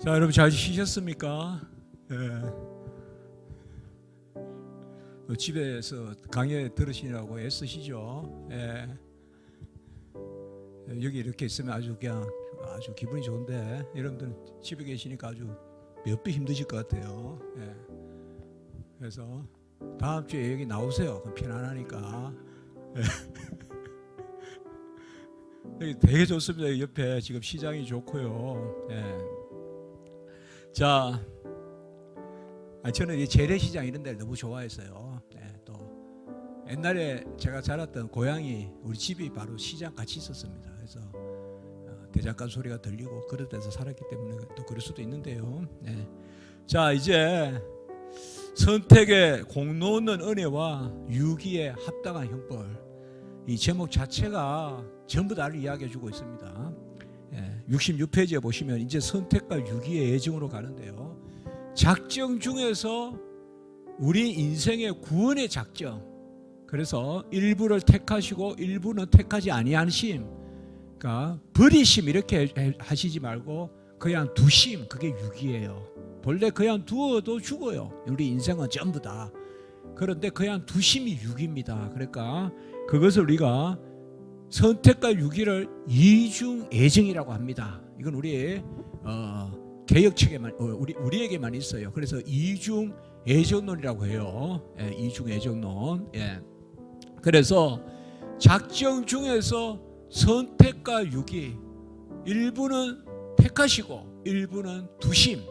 자, 여러분 잘 쉬셨습니까? 집에서 강의 들으시느라고 애쓰시죠? 여기 이렇게 있으면 아주 기분이 좋은데 여러분들 집에 계시니까 아주 몇 배 힘드실 것 같아요. 그래서 다음 주에 여기 나오세요. 그럼 편안하니까. 여기 되게 좋습니다. 여기 옆에 지금 시장이 좋고요. 자, 저는 이 재래시장 이런 데를 너무 좋아했어요. 또 옛날에 제가 자랐던 고향이 우리 집이 바로 시장 같이 있었습니다. 그래서 대장간 소리가 들리고 그런 데서 살았기 때문에 또 그럴 수도 있는데요. 자, 이제 선택의 공로없는 은혜와 유기의 합당한 형벌, 이 제목 자체가 전부 다를 이야기해주고 있습니다. 66페이지에 보시면 이제 선택과 유기의 예정으로 가는데요. 작정 중에서 우리 인생의 구원의 작정, 그래서 일부를 택하시고 일부는 택하지 아니하심, 그러니까 버리심 이렇게 하시지 말고 그냥 두심, 그게 유기예요. 본래 그냥 두어도 죽어요. 우리 인생은 전부 다. 그런데 그냥 두심이 유기입니다. 그러니까 그것을 우리가 선택과 유기를 이중애정이라고 합니다. 이건 우리 개혁책에만 우리에게만 있어요. 그래서 이중애정론이라고 해요. 이중애정론. 그래서 작정 중에서 선택과 유기, 일부는 택하시고 일부는 두심,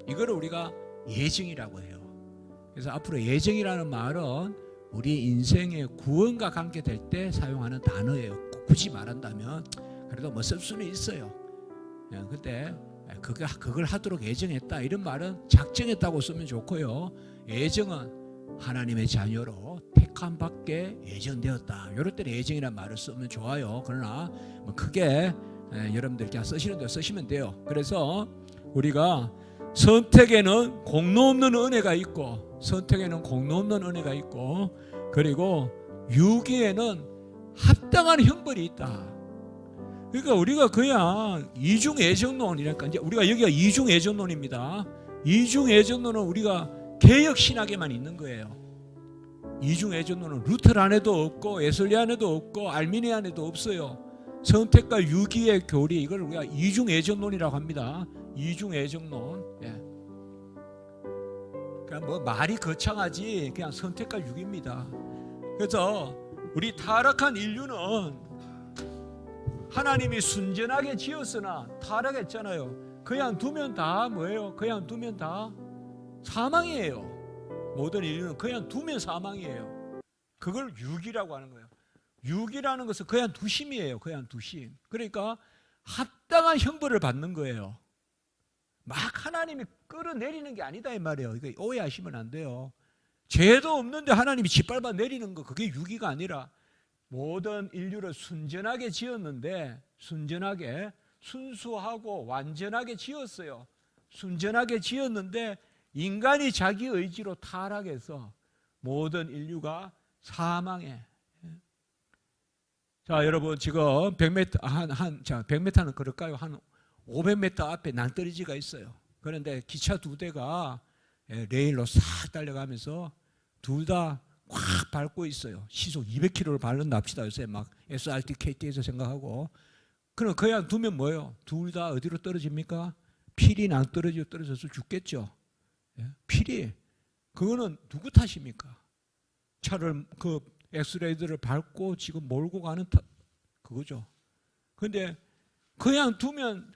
이거를 우리가 예정이라고 해요. 그래서 앞으로 예정이라는 말은 우리 인생의 구원과 관계될 때 사용하는 단어예요. 굳이 말한다면 그래도 뭐 쓸 수는 있어요. 근데 그걸 하도록 예정했다 이런 말은 작정했다고 쓰면 좋고요. 예정은 하나님의 자녀로 택함 받게 예정되었다. 이럴 때는 예정이라는 말을 쓰면 좋아요. 그러나 뭐 크게 여러분들 그냥 쓰시는 대로 쓰시면 돼요. 그래서 우리가 선택에는 공로 없는 은혜가 있고, 선택에는 공로 없는 은혜가 있고, 그리고 유기에는 합당한 형벌이 있다. 그러니까 우리가 그냥 이중애정론이랄까, 이제 우리가 여기가 이중애정론입니다. 이중애정론은 우리가 개혁신학에만 있는 거예요. 이중애정론은 루터 안에도 없고 웨슬리 안에도 없고 알미니 안에도 없어요. 선택과 유기의 교리, 이걸 우리가 이중애정론이라고 합니다. 이중애정론. 그러니까 뭐 말이 거창하지 그냥 선택과 유기입니다. 그래서 우리 타락한 인류는 하나님이 순전하게 지었으나 타락했잖아요. 그냥 두면 다 뭐예요? 그냥 두면 다 사망이에요. 모든 인류는 그냥 두면 사망이에요. 그걸 유기라고 하는 거예요. 유기라는 것은 그냥 두심이에요. 그냥 두심. 그러니까 합당한 형벌을 받는 거예요. 막 하나님이 끌어내리는 게 아니다 이 말이에요. 이거 오해하시면 안 돼요. 죄도 없는데 하나님이 짓밟아 내리는 거, 그게 유기가 아니라 모든 인류를 순전하게 지었는데, 순전하게 순수하고 완전하게 지었어요. 순전하게 지었는데 인간이 자기 의지로 타락해서 모든 인류가 사망해. 자, 여러분 지금 100m 100m는 그럴까요? 한 500m 앞에 낭떠러지가 있어요. 그런데 기차 두 대가 레일로 싹 달려가면서 둘 다 꽉 밟고 있어요. 시속 200km를 밟는다 합시다. 요새 막 SRT, KT에서 생각하고. 그럼 그냥 두면 뭐예요? 둘 다 어디로 떨어집니까? 필이 낭떠러지로 떨어져서 죽겠죠. 필이. 그거는 누구 탓입니까? 차를 그 엑스레이들을 밟고 지금 몰고 가는 그거죠. 그런데 그냥 두면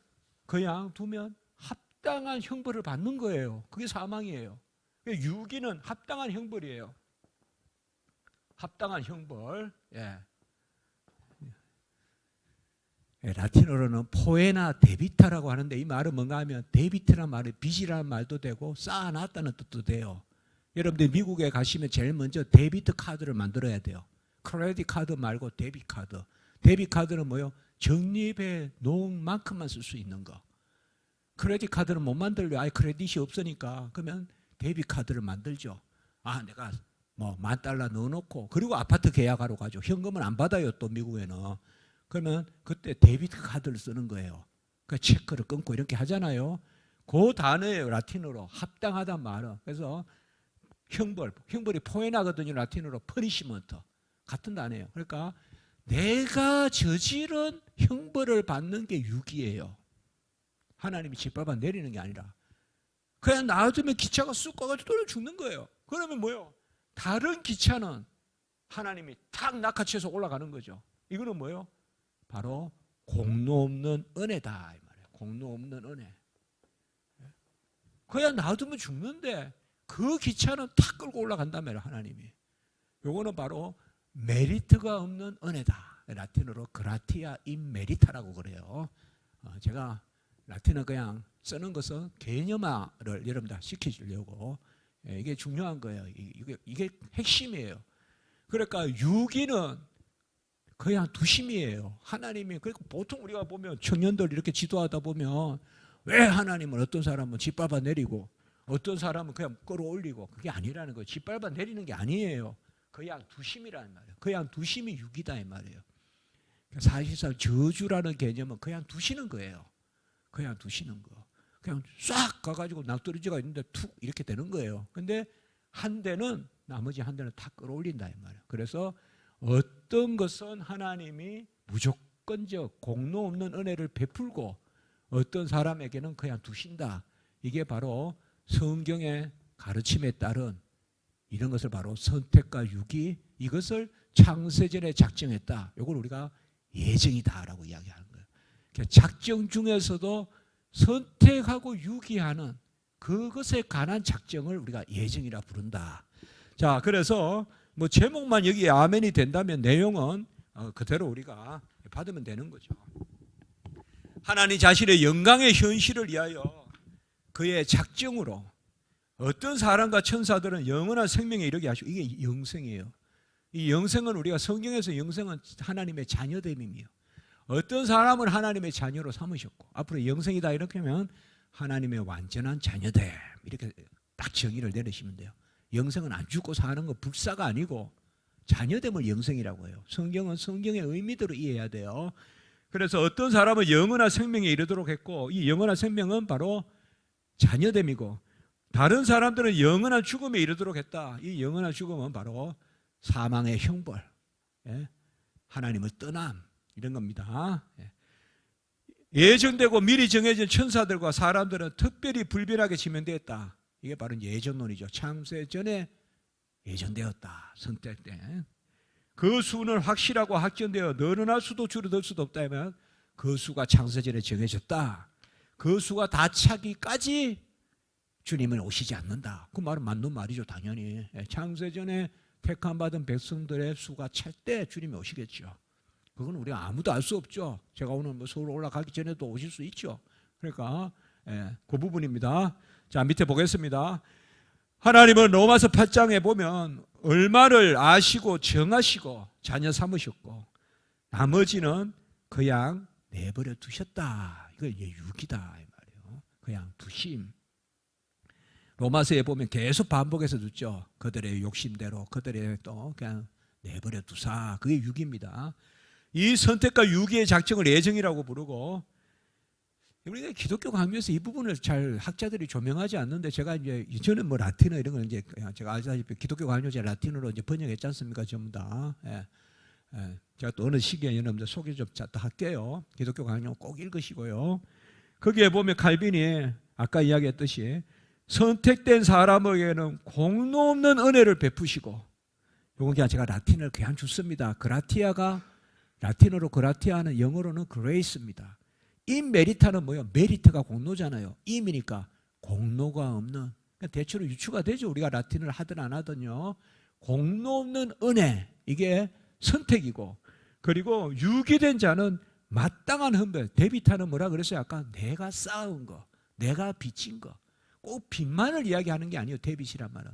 합당한 형벌을 받는 거예요. 그게 사망이에요. 유기는 합당한 형벌이에요. 합당한 형벌. 라틴어로는 포에나 데비타라고 하는데 이 말은 뭔가 하면 데비트라는 말은 빚이라는 말도 되고 쌓아놨다는 뜻도 돼요. 여러분들 미국에 가시면 제일 먼저 데비트 카드를 만들어야 돼요. 크레딧 카드 말고 데비트 카드. 데비트 카드는 뭐예요? 적립해 놓은 만큼만 쓸 수 있는 거. 크레딧 카드는 못 만들려. 아예 크레딧이 없으니까. 그러면 데비트 카드를 만들죠. 아, 내가 뭐 $10,000 넣어놓고, 그리고 아파트 계약하러 가죠. 현금은 안 받아요, 또 미국에는. 그러면 그때 데비트 카드를 쓰는 거예요. 그 체크를 끊고 이렇게 하잖아요. 그 단어예요. 라틴어로 합당하단 말은. 그래서 형벌이 포에나거든요. 라틴어로 퍼니시먼트 같은 단어예요. 그러니까 내가 저지른 형벌을 받는 게 유기예요. 하나님이 짓밟아 내리는 게 아니라 그냥 놔두면 기차가 쑥 가가지고 떨어 죽는 거예요. 그러면 뭐예요? 다른 기차는 하나님이 탁 낚아채서 올라가는 거죠. 이거는 뭐예요? 바로 공로 없는 은혜다 이 말이에요. 공로 없는 은혜. 그냥 놔두면 죽는데 그 기차는 탁 끌고 올라간다면 하나님이. 요거는 바로 메리트가 없는 은혜다. 라틴어로 그라티아 인 메리타라고 그래요. 제가 라틴어 그냥 쓰는 것은 개념화를 여러분들 시켜주려고. 이게 중요한 거예요. 이게 핵심이에요. 그러니까 유기는 그냥 두심이에요. 하나님이. 그러니까 보통 우리가 보면 청년들 이렇게 지도하다 보면 왜 하나님은 어떤 사람은 짓밟아 내리고 어떤 사람은 그냥 끌어올리고 그게 아니라는 거예요. 짓밟아 내리는 게 아니에요. 그냥 두심이라는 말이에요. 그냥 두심이 유기다 이 말이에요. 사실상 저주라는 개념은 그냥 두시는 거예요. 그냥 두시는 거. 그냥 싹 가가지고 낭떠러지가 있는데 툭 이렇게 되는 거예요. 근데 한 대는 나머지 한 대는 다 끌어올린다 이 말이에요. 그래서 어떤 것은 하나님이 무조건적 공로 없는 은혜를 베풀고 어떤 사람에게는 그냥 두신다. 이게 바로 성경의 가르침에 따른 이런 것을 바로 선택과 유기, 이것을 창세전에 작정했다. 이걸 우리가 예정이다라고 이야기하는 거예요. 작정 중에서도 선택하고 유기하는 그것에 관한 작정을 우리가 예정이라 부른다. 자, 그래서 뭐 제목만 여기에 아멘이 된다면 내용은 그대로 우리가 받으면 되는 거죠. 하나님 자신의 영광의 현실을 위하여 그의 작정으로 어떤 사람과 천사들은 영원한 생명에 이르게 하시고, 이게 영생이에요. 이 영생은 우리가 성경에서 영생은 하나님의 자녀됨이며, 어떤 사람은 하나님의 자녀로 삼으셨고, 앞으로 영생이다 이렇게 하면 하나님의 완전한 자녀됨, 이렇게 딱 정의를 내리시면 돼요. 영생은 안 죽고 사는 거, 불사가 아니고 자녀됨을 영생이라고 해요. 성경은 성경의 의미대로 이해해야 돼요. 그래서 어떤 사람은 영원한 생명에 이르도록 했고, 이 영원한 생명은 바로 자녀됨이고, 다른 사람들은 영원한 죽음에 이르도록 했다. 이 영원한 죽음은 바로 사망의 형벌, 하나님을 떠남, 이런 겁니다. 예정되고 미리 정해진 천사들과 사람들은 특별히 불변하게 지명되었다. 이게 바로 예정론이죠. 창세전에 예정되었다. 선택된. 그 수는 확실하고 확정되어 늘어날 수도 줄어들 수도 없다 하면 그 수가 창세전에 정해졌다. 그 수가 다 차기까지 주님은 오시지 않는다. 그 말은 맞는 말이죠. 당연히. 창세전에 택함받은 백성들의 수가 찰 때 주님이 오시겠죠. 그건 우리가 아무도 알 수 없죠. 제가 오늘 뭐 서울 올라가기 전에도 오실 수 있죠. 그러니까 그 부분입니다. 자, 밑에 보겠습니다. 하나님은 로마서 8장에 보면 얼마를 아시고 정하시고 자녀 삼으셨고 나머지는 그냥 내버려 두셨다. 이거 유기다 이 말이에요. 그냥 두심. 로마서에 보면 계속 반복해서 듣죠. 그들의 욕심대로, 그들의 또 그냥 내버려 두사. 그게 유기입니다. 이 선택과 유기의 작정을 예정이라고 부르고, 우리가 기독교 강조에서 이 부분을 잘 학자들이 조명하지 않는데, 제가 이제 저는 뭐 라틴어 이런 걸 이제 제가 알다시피 기독교 강조제 라틴어로 이제 번역했지 않습니까? 전부 다. 제가 또 어느 시기에 여러분들 소개 좀 할게요. 기독교 강조 꼭 읽으시고요. 거기에 보면 칼빈이 아까 이야기했듯이 선택된 사람에게는 공로 없는 은혜를 베푸시고, 이건 그냥 제가 라틴어를 그냥 줬습니다. 그라티아가 라틴어로 그라티아는 영어로는 그레이스입니다. 인메리타는 뭐예요? 메리트가 공로잖아요. 임이니까 공로가 없는, 그러니까 대체로 유추가 되죠. 우리가 라틴어를 하든 안 하든요. 공로 없는 은혜, 이게 선택이고, 그리고 유기된 자는 마땅한 헌별. 데비타는 뭐라 그랬어요? 아까 내가 쌓은 거, 내가 빚진 거. 꼭 빚만을 이야기하는 게 아니에요. 데빗이란 말은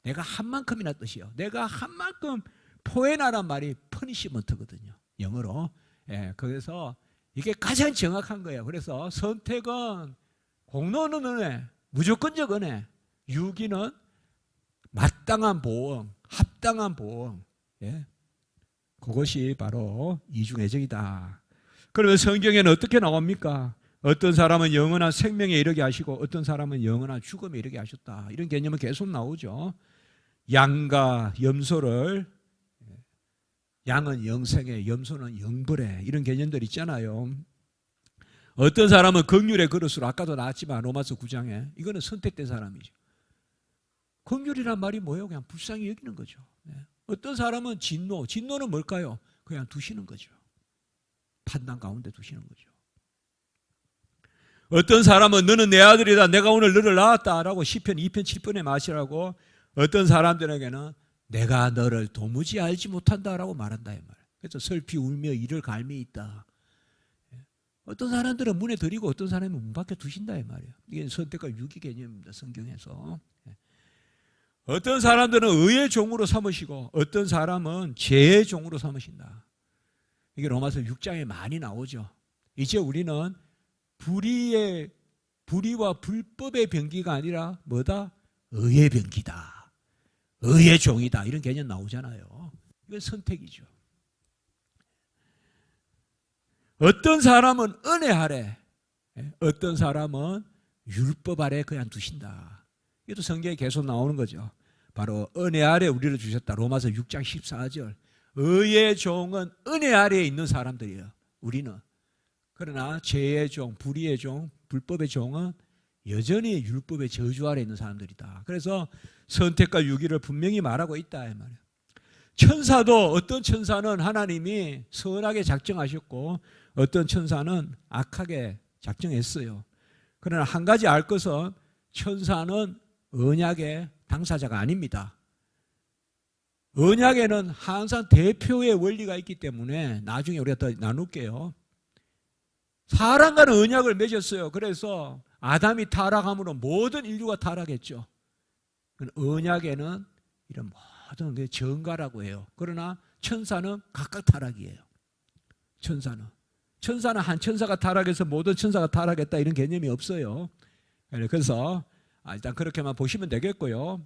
내가 한 만큼이나 뜻이요. 내가 한 만큼 포에나란 말이 퍼니시먼트거든요. 영어로. 그래서 이게 가장 정확한 거예요. 그래서 선택은 공로는 은혜, 무조건적 은혜, 유기는 마땅한 보응, 합당한 보응. 그것이 바로 이중애정이다. 그러면 성경에는 어떻게 나옵니까? 어떤 사람은 영원한 생명에 이르게 하시고 어떤 사람은 영원한 죽음에 이르게 하셨다. 이런 개념은 계속 나오죠. 양과 염소를, 양은 영생에, 염소는 영벌에, 이런 개념들 있잖아요. 어떤 사람은 긍휼의 그릇으로, 아까도 나왔지만 로마서 9장에, 이거는 선택된 사람이죠. 긍휼이란 말이 뭐예요? 그냥 불쌍히 여기는 거죠. 어떤 사람은 진노는 뭘까요? 그냥 두시는 거죠. 판단 가운데 두시는 거죠. 어떤 사람은 너는 내 아들이다, 내가 오늘 너를 낳았다라고 시편 2편 7편에 말하시라고, 어떤 사람들에게는 내가 너를 도무지 알지 못한다라고 말한다 이 말이에요. 그래서 슬피 울며 이를 갈미 있다. 어떤 사람들은 문에 들이고 어떤 사람은 문 밖에 두신다 이 말이에요. 이게 선택과 유기 개념입니다, 성경에서. 어떤 사람들은 의의 종으로 삼으시고 어떤 사람은 죄의 종으로 삼으신다. 이게 로마서 6장에 많이 나오죠. 이제 우리는 불의와 불법의 병기가 아니라 뭐다? 의의 병기다. 의의 종이다. 이런 개념 나오잖아요. 이건 선택이죠. 어떤 사람은 은혜 아래, 어떤 사람은 율법 아래 그냥 두신다. 이것도 성경에 계속 나오는 거죠. 바로 은혜 아래 우리를 주셨다. 로마서 6장 14절. 의의 종은 은혜 아래에 있는 사람들이에요. 우리는. 그러나 죄의 종, 불의의 종, 불법의 종은 여전히 율법의 저주 아래 있는 사람들이다. 그래서 선택과 유기를 분명히 말하고 있다 이 말이에요. 천사도, 어떤 천사는 하나님이 선하게 작정하셨고 어떤 천사는 악하게 작정했어요. 그러나 한 가지 알 것은 천사는 언약의 당사자가 아닙니다. 언약에는 항상 대표의 원리가 있기 때문에 나중에 우리가 더 나눌게요. 사람과는 언약을 맺었어요. 그래서 아담이 타락함으로 모든 인류가 타락했죠. 언약에는 이런 모든 게 정가라고 해요. 그러나 천사는 각각 타락이에요. 천사는 한 천사가 타락해서 모든 천사가 타락했다 이런 개념이 없어요. 그래서 일단 그렇게만 보시면 되겠고요.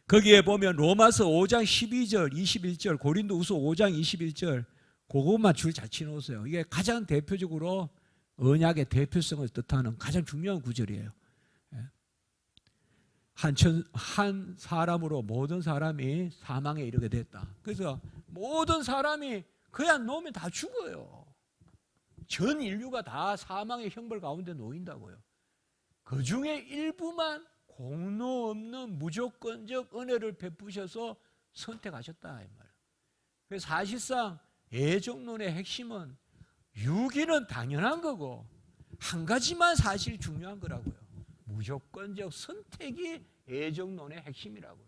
거기에 보면 로마서 5장 12절, 21절, 고린도후서 5장 21절 그것만 줄 잘 치놓으세요. 이게 가장 대표적으로 언약의 대표성을 뜻하는 가장 중요한 구절이에요. 한 사람으로 모든 사람이 사망에 이르게 됐다. 그래서 모든 사람이 그냥 놓으면 다 죽어요. 전 인류가 다 사망의 형벌 가운데 놓인다고요. 그 중에 일부만 공로 없는 무조건적 은혜를 베푸셔서 선택하셨다 이 말이에요. 그래서 사실상 애정론의 핵심은 유기는 당연한 거고 한 가지만 사실 중요한 거라고요. 무조건적 선택이 애정론의 핵심이라고요.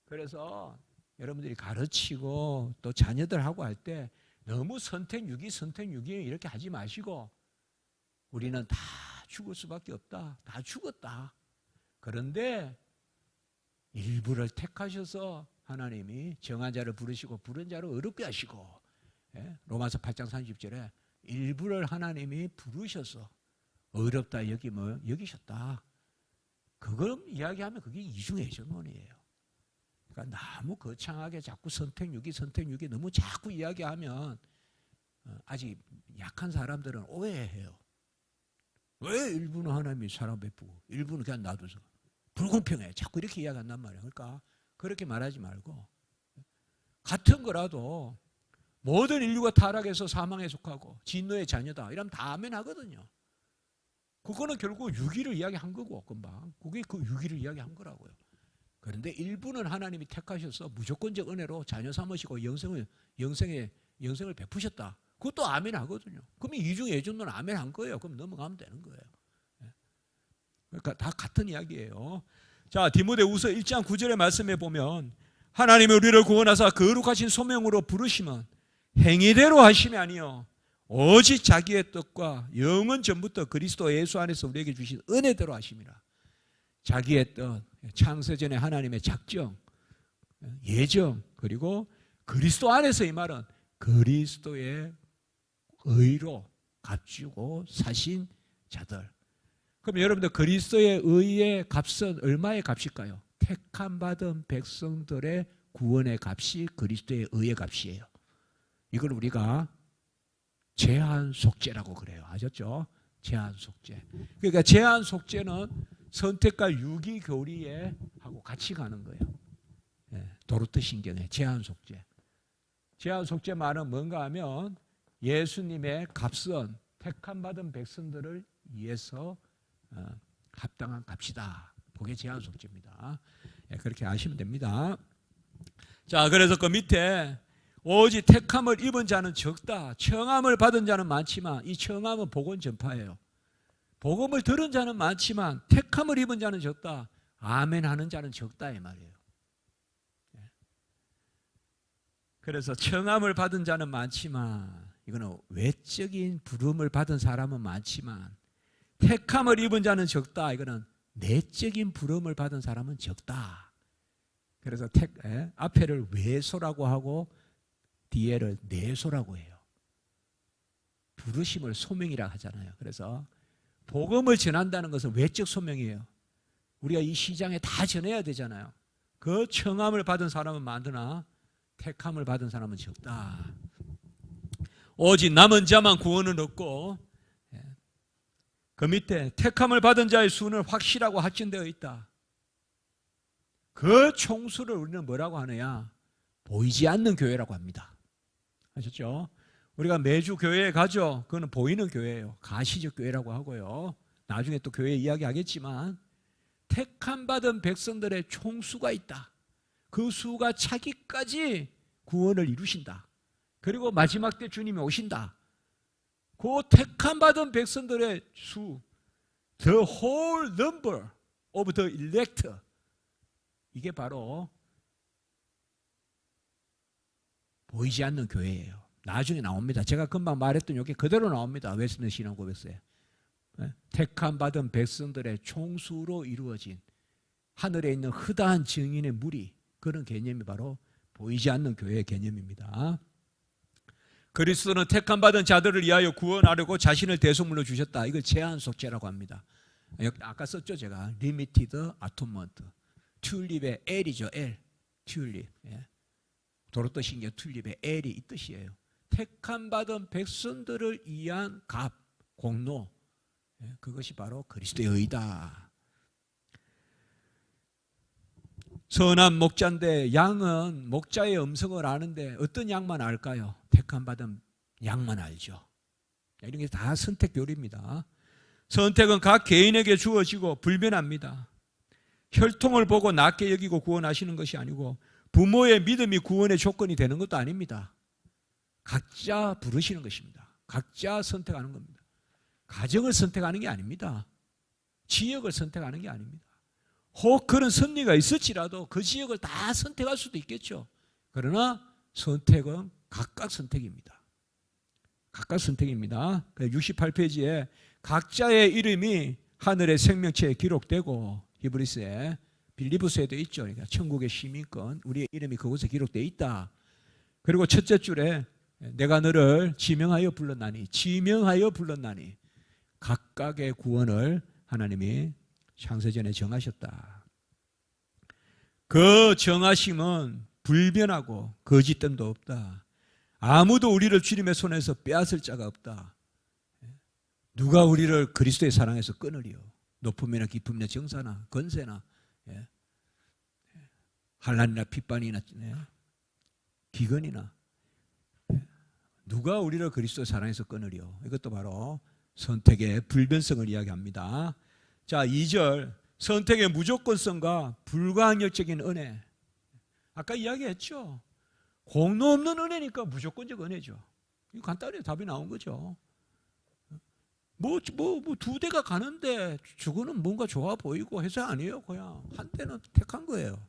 그래서 여러분들이 가르치고 또 자녀들하고 할 때 너무 선택유기 이렇게 하지 마시고 우리는 다 죽을 수밖에 없다. 다 죽었다. 그런데 일부를 택하셔서 하나님이 정한 자를 부르시고 부른 자를 어렵게 하시고, 로마서 8장 30절에 일부를 하나님이 부르셔서 어렵다 여기셨다. 그걸 이야기하면 그게 이중애정론이에요. 그러니까 너무 거창하게 자꾸 선택유기 너무 자꾸 이야기하면 아직 약한 사람들은 오해해요. 왜 일부는 하나님이 사랑 베푸고 일부는 그냥 놔둬서 불공평해. 자꾸 이렇게 이야기한단 말이에요. 그러니까 그렇게 말하지 말고 같은 거라도 모든 인류가 타락해서 사망에 속하고 진노의 자녀다 이러면 다 아멘 하거든요. 그거는 결국 유기를 이야기한 거고 금방 그게 그 유기를 이야기한 거라고요. 그런데 일부는 하나님이 택하셔서 무조건적 은혜로 자녀 삼으시고 영생을 베푸셨다. 그것도 아멘 하거든요. 그러면 이중 애정론은 아멘 한 거예요. 그럼 넘어가면 되는 거예요. 그러니까 다 같은 이야기예요. 자, 디모데후서 1장 9절의 말씀에 보면 하나님이 우리를 구원하사 거룩하신 소명으로 부르시면 행위대로 하심이 아니요 오직 자기의 뜻과 영원 전부터 그리스도 예수 안에서 우리에게 주신 은혜대로 하심이라. 자기의 뜻, 창세전에 하나님의 작정, 예정, 그리고 그리스도 안에서 이 말은 그리스도의 의로 값주고 사신 자들. 그럼 여러분들 그리스도의 의의 값은 얼마의 값일까요? 택함 받은 백성들의 구원의 값이 그리스도의 의의 값이에요. 이걸 우리가 제한 속죄라고 그래요. 아셨죠? 제한 속죄. 그러니까 제한 속죄는 선택과 유기 교리에 하고 같이 가는 거예요. 도르트 신경의 제한 속죄. 제한 속죄 말은 뭔가 하면 예수님의 값은 택함 받은 백성들을 위해서 합당한 값이다. 그게 제한 속죄입니다. 그렇게 아시면 됩니다. 자, 그래서 그 밑에 오직 택함을 입은 자는 적다. 청함을 받은 자는 많지만 이 청함은 복음 전파예요. 복음을 들은 자는 많지만 택함을 입은 자는 적다. 아멘 하는 자는 적다 이 말이에요. 그래서 청함을 받은 자는 많지만 이거는 외적인 부름을 받은 사람은 많지만 택함을 입은 자는 적다. 이거는 내적인 부름을 받은 사람은 적다. 그래서 앞에를 외소라고 하고 뒤에를 내소라고 해요. 부르심을 소명이라 하잖아요. 그래서 복음을 전한다는 것은 외적 소명이에요. 우리가 이 시장에 다 전해야 되잖아요. 그 청함을 받은 사람은 많으나 택함을 받은 사람은 적다. 오직 남은 자만 구원을 얻고 그 밑에 택함을 받은 자의 수는 확실하고 확정되어 있다. 그 총수를 우리는 뭐라고 하느냐? 보이지 않는 교회라고 합니다. 아셨죠? 우리가 매주 교회에 가죠. 그거는 보이는 교회예요. 가시적 교회라고 하고요. 나중에 또 교회 이야기하겠지만 택함 받은 백성들의 총수가 있다. 그 수가 차기까지 구원을 이루신다. 그리고 마지막 때 주님이 오신다. 그 택함 받은 백성들의 수, the whole number of the elect, 이게 바로 보이지 않는 교회예요. 나중에 나옵니다. 제가 금방 말했던 이게 그대로 나옵니다. 웨스턴 신앙고백서에. 택함 받은 백성들의 총수로 이루어진 하늘에 있는 흐다한 증인의 무리, 그런 개념이 바로 보이지 않는 교회의 개념입니다. 그리스도는 택함 받은 자들을 위하여 구원하려고 자신을 대속물로 주셨다. 이걸 제한 속죄라고 합니다. 아까 썼죠, 제가. Limited Atonement. 튤립의 L이죠, L. 튤립. 도로또 신경 튤립의 L이 이 뜻이에요. 택함 받은 백성들을 위한 값, 공로. 그것이 바로 그리스도의 의다. 선한 목자인데 양은 목자의 음성을 아는데 어떤 양만 알까요? 택함 받은 양만 알죠. 이런 게 다 선택 교리입니다. 선택은 각 개인에게 주어지고 불변합니다. 혈통을 보고 낮게 여기고 구원하시는 것이 아니고 부모의 믿음이 구원의 조건이 되는 것도 아닙니다. 각자 부르시는 것입니다. 각자 선택하는 겁니다. 가정을 선택하는 게 아닙니다. 지역을 선택하는 게 아닙니다. 혹 그런 섭리가 있을지라도 그 지역을 다 선택할 수도 있겠죠. 그러나 선택은 각각 선택입니다. 각각 선택입니다. 68페이지에 각자의 이름이 하늘의 생명체에 기록되고 히브리스에 빌리브스에도 있죠. 그러니까 천국의 시민권, 우리의 이름이 그곳에 기록되어 있다. 그리고 첫째 줄에 내가 너를 지명하여 불렀나니, 지명하여 불렀나니, 각각의 구원을 하나님이 창세전에 정하셨다. 그 정하심은 불변하고 거짓됨도 없다. 아무도 우리를 주님의 손에서 빼앗을 자가 없다. 누가 우리를 그리스도의 사랑에서 끊으리요? 높음이나 깊음이나 정사나 건세나 환난이나 핍반이나 기근이나 누가 우리를 그리스도의 사랑에서 끊으리요? 이것도 바로 선택의 불변성을 이야기합니다. 자, 2절 선택의 무조건성과 불가항력적인 은혜. 아까 이야기했죠. 공로 없는 은혜니까 무조건적 은혜죠. 이거 간단히 답이 나온 거죠. 두 대가 가는데 저거는 뭔가 좋아 보이고 해서 아니에요. 그냥 한 대는 택한 거예요.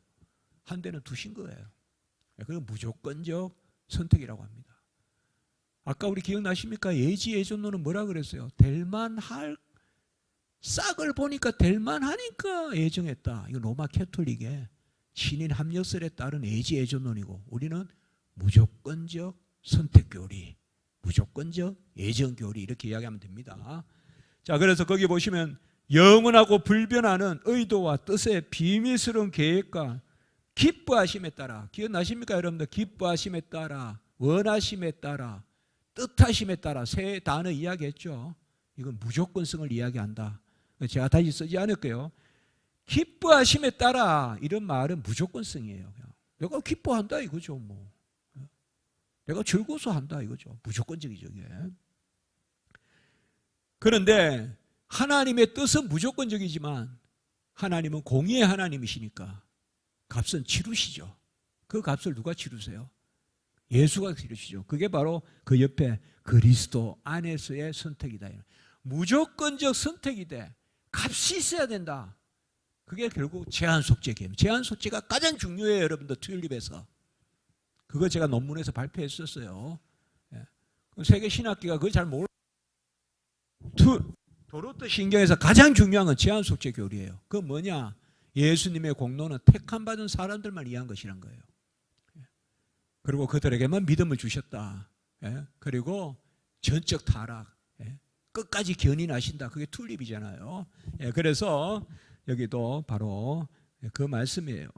한 대는 두신 거예요. 그건 무조건적 선택이라고 합니다. 아까 우리 기억나십니까? 예지예전론은 뭐라 그랬어요? 될만할 싹을 보니까 될만하니까 예정했다. 이거 로마 캐톨릭의 신인 합력설에 따른 예지예전론이고 우리는 무조건적 선택교리, 무조건적 예정교리 이렇게 이야기하면 됩니다. 자, 그래서 거기 보시면 영원하고 불변하는 의도와 뜻의 비밀스러운 계획과 기뻐하심에 따라, 기억나십니까 여러분들? 기뻐하심에 따라, 원하심에 따라, 뜻하심에 따라 세 단어 이야기했죠. 이건 무조건성을 이야기한다. 제가 다시 쓰지 않을게요. 기뻐하심에 따라 이런 말은 무조건성이에요. 그냥. 내가 기뻐한다 이거죠. 뭐. 내가 즐거워서 한다 이거죠. 무조건적이죠. 이게. 그런데 하나님의 뜻은 무조건적이지만 하나님은 공의의 하나님이시니까 값은 치르시죠. 그 값을 누가 치르세요? 예수가 치르시죠. 그게 바로 그 옆에 그리스도 안에서의 선택이다. 무조건적 선택이 돼. 값이 있어야 된다. 그게 결국 제한 속죄 개념. 제한 속죄가 가장 중요해요, 여러분들. 튤립에서. 그거 제가 논문에서 발표했었어요. 세계 신학기가 그걸 잘 몰라. 도로트 신경에서 가장 중요한 건 제한 속죄 교리예요. 그건 뭐냐? 예수님의 공로는 택함 받은 사람들만 이해한 것이란 거예요. 그리고 그들에게만 믿음을 주셨다. 그리고 전적 타락, 끝까지 견인하신다. 그게 튤립이잖아요. 그래서 여기도 바로 그 말씀이에요.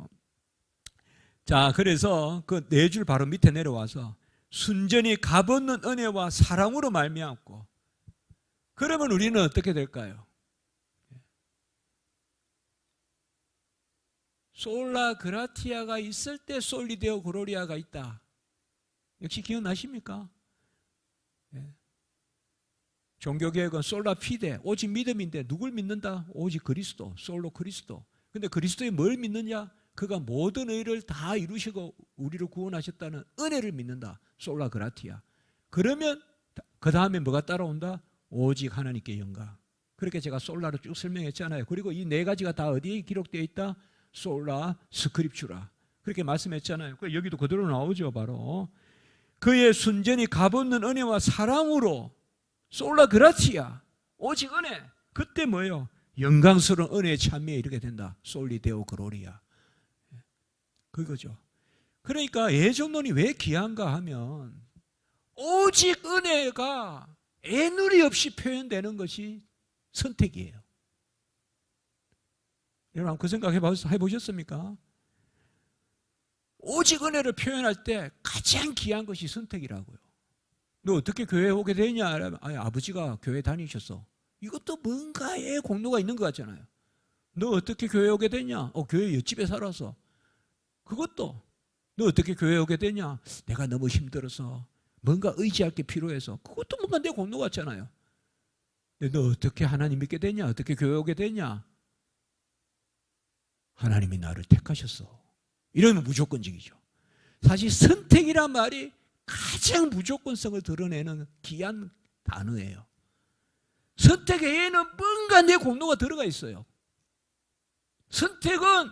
자, 그래서 그 네 줄 바로 밑에 내려와서 순전히 값없는 은혜와 사랑으로 말미암고, 그러면 우리는 어떻게 될까요? 솔라 그라티아가 있을 때 솔리데오 그로리아가 있다. 역시 기억나십니까? 종교개혁은 솔라 피데, 오직 믿음인데 누굴 믿는다? 오직 그리스도, 솔로 그리스도. 근데 그리스도에 뭘 믿느냐? 그가 모든 의를 다 이루시고 우리를 구원하셨다는 은혜를 믿는다. 솔라 그라티아. 그러면 그 다음에 뭐가 따라온다? 오직 하나님께 영광. 그렇게 제가 솔라를 쭉 설명했잖아요. 그리고 이 네 가지가 다 어디에 기록되어 있다? 솔라 스크립추라. 그렇게 말씀했잖아요. 여기도 그대로 나오죠. 바로 그의 순전히 값없는 은혜와 사랑으로 솔라 그라티아, 오직 은혜. 그때 뭐예요? 영광스러운 은혜의 찬미에 이르게 된다. 솔리데오 그로리아. 그거죠. 그러니까 예정론이 왜 귀한가 하면 오직 은혜가 애누리 없이 표현되는 것이 선택이에요. 여러분 그 생각 해보셨습니까? 오직 은혜를 표현할 때 가장 귀한 것이 선택이라고요. 너 어떻게 교회에 오게 되냐? 아니, 아버지가 교회 다니셨어. 이것도 뭔가의 공로가 있는 것 같잖아요. 너 어떻게 교회에 오게 되냐? 교회 옆집에 살아서. 그것도 너 어떻게 교회에 오게 되냐? 내가 너무 힘들어서 뭔가 의지할 게 필요해서. 그것도 뭔가 내 공로 같잖아요. 너 어떻게 하나님 믿게 되냐? 어떻게 교회 오게 되냐? 하나님이 나를 택하셨어. 이러면 무조건적이죠. 사실 선택이란 말이 가장 무조건성을 드러내는 귀한 단어예요. 선택 외에는 뭔가 내 공로가 들어가 있어요. 선택은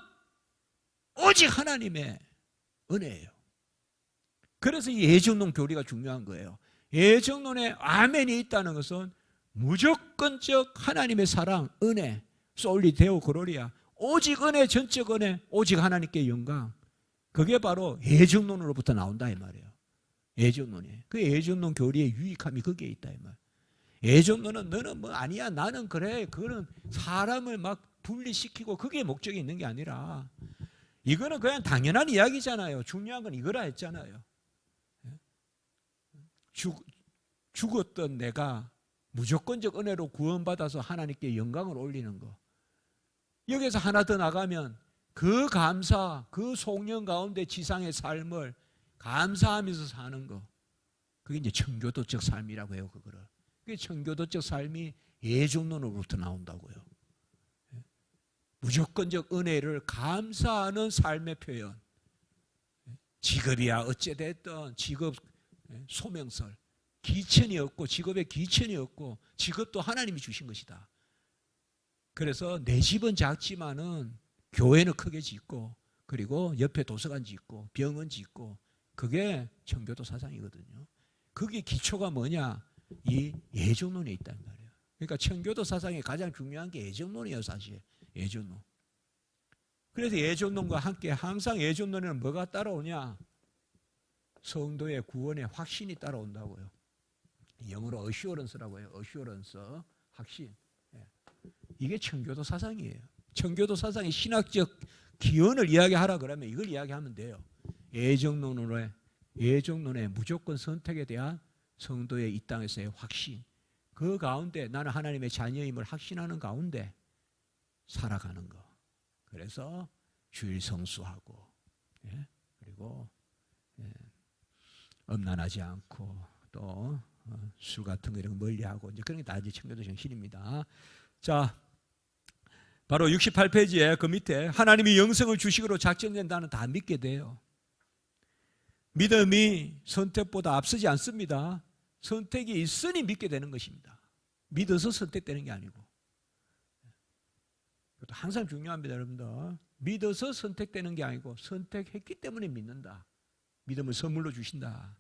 오직 하나님의 은혜예요. 그래서 이 예정론 교리가 중요한 거예요. 예정론에 아멘이 있다는 것은 무조건적 하나님의 사랑, 은혜, 솔리데오 그로리아, 오직 은혜, 전적 은혜, 오직 하나님께 영광. 그게 바로 예정론으로부터 나온다 이 말이에요. 예정론이. 그 예정론 교리의 유익함이 거기에 있다 이 말. 예정론은 너는 뭐 아니야, 나는 그래. 그거는 사람을 막 분리시키고 그게 목적이 있는 게 아니라 이거는 그냥 당연한 이야기잖아요. 중요한 건 이거라 했잖아요. 죽었던 내가 무조건적 은혜로 구원받아서 하나님께 영광을 올리는 거. 여기서 하나 더 나가면 그 감사, 그 속령 가운데 지상의 삶을 감사하면서 사는 거. 그게 이제 청교도적 삶이라고 해요. 그거를. 그게 청교도적 삶이 예정론으로부터 나온다고요. 무조건적 은혜를 감사하는 삶의 표현. 직업이야 어찌됐든 직업 소명설. 기천이 없고 직업에 기천이 없고 직업도 하나님이 주신 것이다. 그래서 내 집은 작지만은 교회는 크게 짓고 그리고 옆에 도서관 짓고 병원 짓고 그게 청교도 사상이거든요. 그게 기초가 뭐냐? 이 예정론에 있단 말이에요. 그러니까 청교도 사상의 가장 중요한 게 예정론이에요. 사실 예정론. 그래서 예정론과 함께 항상 예정론에는 뭐가 따라오냐? 성도의 구원의 확신이 따라온다고요. 영어로 assurance라고 해요. assurance, 확신. 이게 청교도 사상이에요. 청교도 사상의 신학적 기원을 이야기하라 그러면 이걸 이야기하면 돼요. 예정론의 무조건 선택에 대한 성도의 이 땅에서의 확신, 그 가운데 나는 하나님의 자녀임을 확신하는 가운데 살아가는 거. 그래서 주일 성수하고, 예? 그리고 예, 음란하지 않고 또 술 같은 거 이런 거 멀리하고 이제 그런 게 다 이제 청교도 정신입니다. 자, 바로 68페이지에 그 밑에 하나님이 영생을 주식으로 작정된다는 다 믿게 돼요. 믿음이 선택보다 앞서지 않습니다. 선택이 있으니 믿게 되는 것입니다. 믿어서 선택되는 게 아니고. 이것도 항상 중요합니다, 여러분들. 믿어서 선택되는 게 아니고 선택했기 때문에 믿는다. 믿음을 선물로 주신다.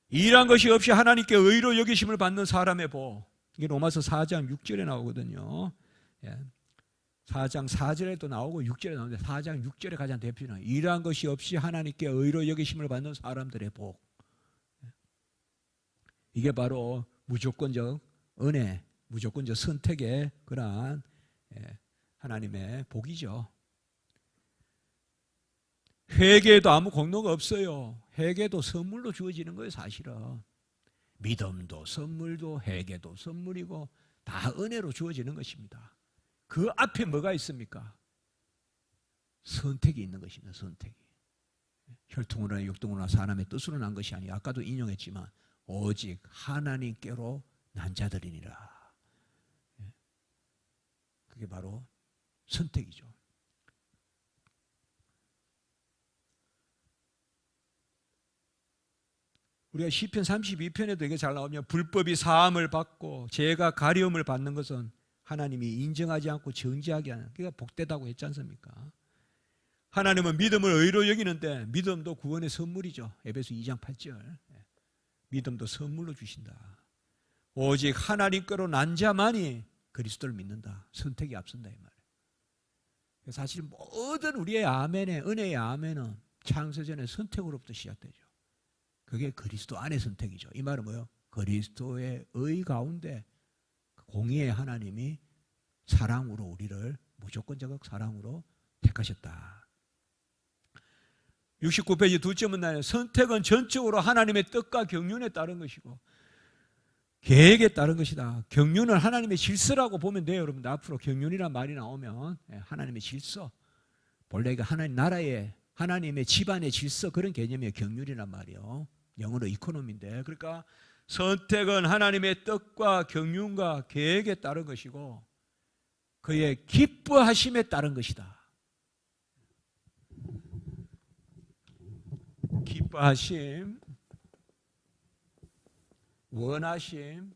일한 것이 없이 하나님께 의로 여기심을 받는 사람의 복. 이게 로마서 4장 6절에 나오거든요. 4장 4절에도 나오고 6절에 나오는데 4장 6절에 가장 대표는 일한 것이 없이 하나님께 의로 여기심을 받는 사람들의 복. 이게 바로 무조건적 은혜, 무조건적 선택의 그러한 하나님의 복이죠. 회개에도 아무 공로가 없어요. 회개도 선물로 주어지는 거예요, 사실은. 믿음도 선물도 회개도 선물이고 다 은혜로 주어지는 것입니다. 그 앞에 뭐가 있습니까? 선택이 있는 것입니다. 선택이. 혈통으로나 육통으로나 사람의 뜻으로 난 것이 아니에요. 아까도 인용했지만 오직 하나님께로 난 자들이니라. 그게 바로 선택이죠. 우리가 시편 32편에도 이게 잘 나오면 불법이 사함을 받고 죄가 가려움을 받는 것은 하나님이 인정하지 않고 정죄하게 하는, 그러니까 복되다고 했지 않습니까? 하나님은 믿음을 의로 여기는데 믿음도 구원의 선물이죠. 에베소 2장 8절. 믿음도 선물로 주신다. 오직 하나님께로 난 자만이 그리스도를 믿는다. 선택이 앞선다 이 말이에요. 사실 모든 우리의 아멘의 은혜의 아멘은 창세전의 선택으로부터 시작되죠. 그게 그리스도 안의 선택이죠. 이 말은 뭐예요? 그리스도의 의 가운데 공의의 하나님이 사랑으로 우리를 무조건적 사랑으로 택하셨다. 69페이지 둘째 문단에 선택은 전적으로 하나님의 뜻과 경륜에 따른 것이고 계획에 따른 것이다. 경륜은 하나님의 질서라고 보면 돼요. 여러분들 앞으로 경륜이란 말이 나오면 하나님의 질서, 본래 이거 하나님 나라의 하나님의 집안의 질서, 그런 개념이에요. 경륜이란 말이요. 영어로 이코노미인데, 그러니까 선택은 하나님의 뜻과 경륜과 계획에 따른 것이고 그의 기뻐하심에 따른 것이다. 기뻐하심, 원하심,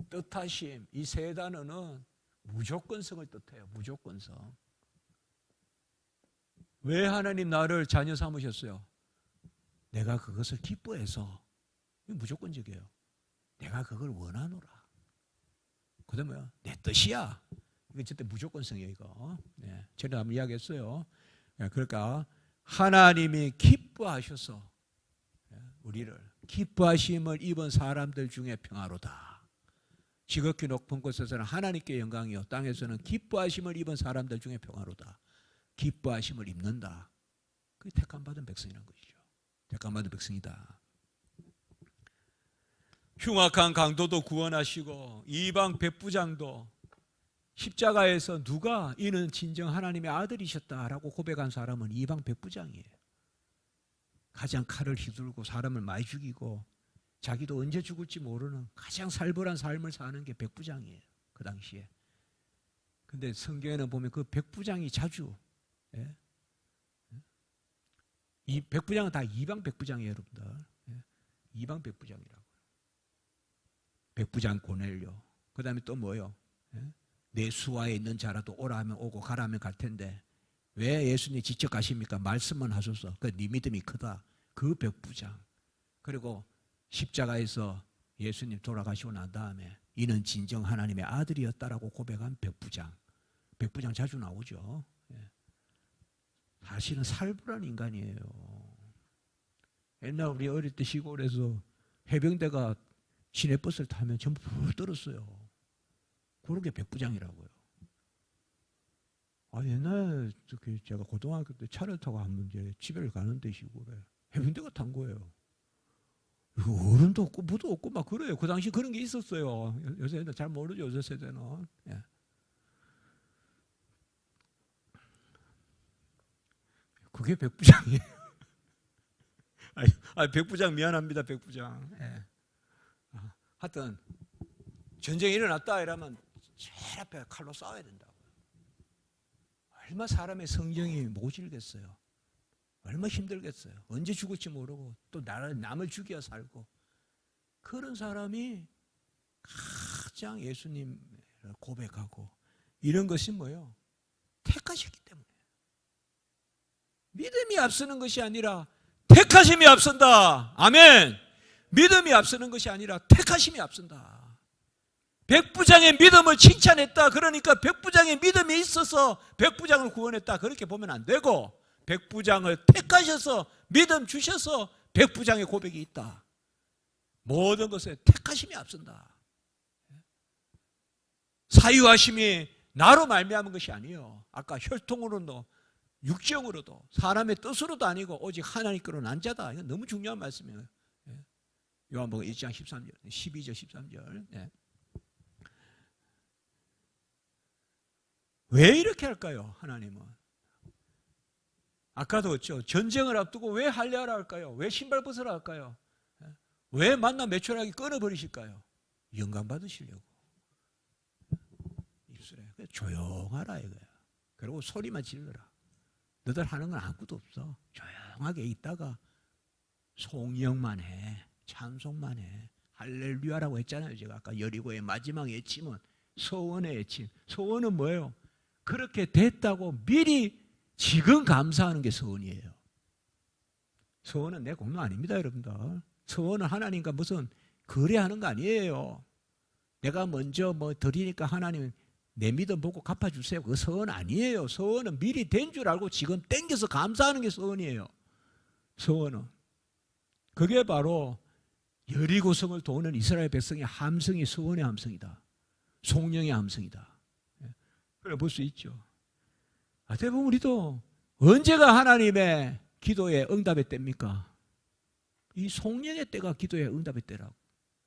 뜻하심, 이 세 단어는 무조건성을 뜻해요. 무조건성. 왜 하나님 나를 자녀 삼으셨어요? 내가 그것을 기뻐해서. 무조건적이에요. 내가 그걸 원하노라. 그 다음에 뭐야? 내 뜻이야. 이거 절대 무조건성이에요, 이거. 네, 전에 한번 이야기했어요. 그러니까 하나님이 기뻐하셔서 우리를, 기뻐하심을 입은 사람들 중에 평화로다. 지극히 높은 곳에서는 하나님께 영광이요, 땅에서는 기뻐하심을 입은 사람들 중에 평화로다. 기뻐하심을 입는다. 그게 택함받은 백성이라는 것이죠. 택함받은 백성이다. 흉악한 강도도 구원하시고 이방 백부장도 십자가에서 누가 이는 진정 하나님의 아들이셨다라고 고백한 사람은 이방 백부장이에요. 가장 칼을 휘둘고 사람을 많이 죽이고 자기도 언제 죽을지 모르는 가장 살벌한 삶을 사는 게 백부장이에요. 그 당시에. 근데 성경에는 보면 그 백부장이 자주, 이 백부장은 다 이방 백부장이에요, 여러분들. 이방 백부장이라고. 백부장 고넬료. 그 다음에 또 뭐요? 내 수하에 있는 자라도 오라 하면 오고 가라 하면 갈 텐데 왜 예수님 직접 가십니까? 말씀만 하셔서. 그 네 믿음이 크다. 그 백부장. 그리고 십자가에서 예수님 돌아가시고 난 다음에 이는 진정 하나님의 아들이었다라고 고백한 백부장. 백부장 자주 나오죠. 사실은 살벌한 인간이에요. 옛날 우리 어릴 때 시골에서 해병대가 시내버스를 타면 전부 불 떨었어요. 그런 게 백부장이라고요. 옛날에 제가 고등학교 때 차를 타고 한번 이제 집에 가는데 시골에 해병대가 탄 거예요. 어른도 없고 무도 없고 막 그래요. 그 당시 그런 게 있었어요. 요새는 잘 모르죠. 요새 세대는. 예. 그게 백부장이에요. 백부장 미안합니다. 백부장. 예. 하여튼 전쟁이 일어났다 이러면 제일 앞에 칼로 싸워야 된다고. 얼마 사람의 성경이 모질겠어요. 얼마 힘들겠어요. 언제 죽을지 모르고 또 남을 죽여 살고. 그런 사람이 가장 예수님을 고백하고 이런 것이 뭐예요? 택하셨기 때문에. 믿음이 앞서는 것이 아니라 택하심이 앞선다. 아멘. 믿음이 앞서는 것이 아니라 택하심이 앞선다. 백부장의 믿음을 칭찬했다. 그러니까 백부장의 믿음이 있어서 백부장을 구원했다. 그렇게 보면 안 되고, 백부장을 택하셔서 믿음 주셔서 백부장의 고백이 있다. 모든 것에 택하심이 앞선다. 사유하심이 나로 말미암은 것이 아니에요. 아까 혈통으로도 육정으로도 사람의 뜻으로도 아니고 오직 하나님께로 난 자다. 이건 너무 중요한 말씀이에요. 요한복음 1장 13절, 12절 13절. 네. 왜 이렇게 할까요? 하나님은 아까도 그랬죠. 전쟁을 앞두고 왜 할례하라 할까요? 왜 신발 벗으라 할까요? 왜 만나 매출하게 끊어버리실까요? 영광 받으시려고. 입술에 조용하라 이거야. 그리고 소리만 질러라. 너들 하는 건 아무것도 없어. 조용하게 있다가 송영만 해. 찬송만 해. 할렐루야라고 했잖아요. 제가 아까 여리고의 마지막 예침은 소원의 예침. 소원은 뭐예요? 그렇게 됐다고 미리 지금 감사하는 게 소원이에요. 소원은 내 공로 아닙니다, 여러분들. 소원은 하나님과 무슨 거래하는 거 아니에요. 내가 먼저 뭐 드리니까 하나님 내 믿음 보고 갚아주세요. 그 소원 아니에요. 소원은 미리 된 줄 알고 지금 땡겨서 감사하는 게 소원이에요. 소원은. 그게 바로 여리고성을 도는 이스라엘 백성의 함성이 소원의 함성이다. 송영의 함성이다. 그래 볼 수 있죠. 어떻게 보면 우리도 언제가 하나님의 기도의 응답의 때입니까? 이 송영의 때가 기도의 응답의 때라고.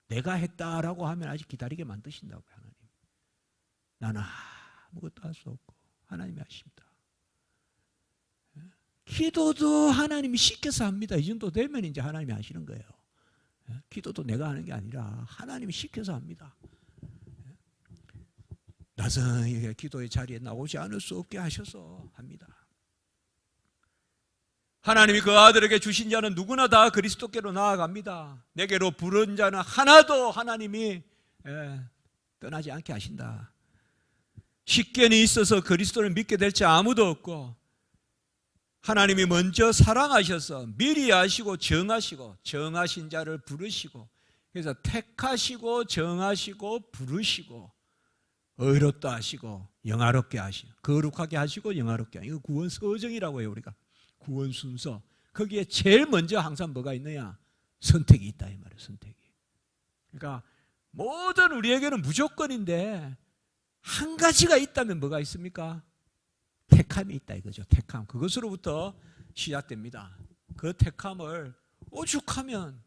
내가 했다라고 하면 아직 기다리게 만드신다고요. 하나님. 나는 아무것도 할 수 없고 하나님이 하십니다. 기도도 하나님이 시켜서 합니다. 이 정도 되면 이제 하나님이 하시는 거예요. 기도도 내가 하는 게 아니라 하나님이 시켜서 합니다. 나중에 기도의 자리에 나오지 않을 수 없게 하셔서 합니다. 하나님이 그 아들에게 주신 자는 누구나 다 그리스도께로 나아갑니다. 내게로 부른 자는 하나도 하나님이 떠나지 않게 하신다. 식견이 있어서 그리스도를 믿게 될 자 아무도 없고, 하나님이 먼저 사랑하셔서 미리 아시고 정하시고 정하신 자를 부르시고, 그래서 택하시고 정하시고 부르시고 의롭다 하시고 영화롭게 하시고 거룩하게 하시고 영화롭게 하시고, 이거 구원 서정이라고 해요. 우리가 구원 순서. 거기에 제일 먼저 항상 뭐가 있느냐? 선택이 있다 이 말이에요. 선택이. 그러니까 모든 우리에게는 무조건인데 한 가지가 있다면 뭐가 있습니까? 택함이 있다 이거죠. 택함. 그것으로부터 시작됩니다. 그 택함을 오죽하면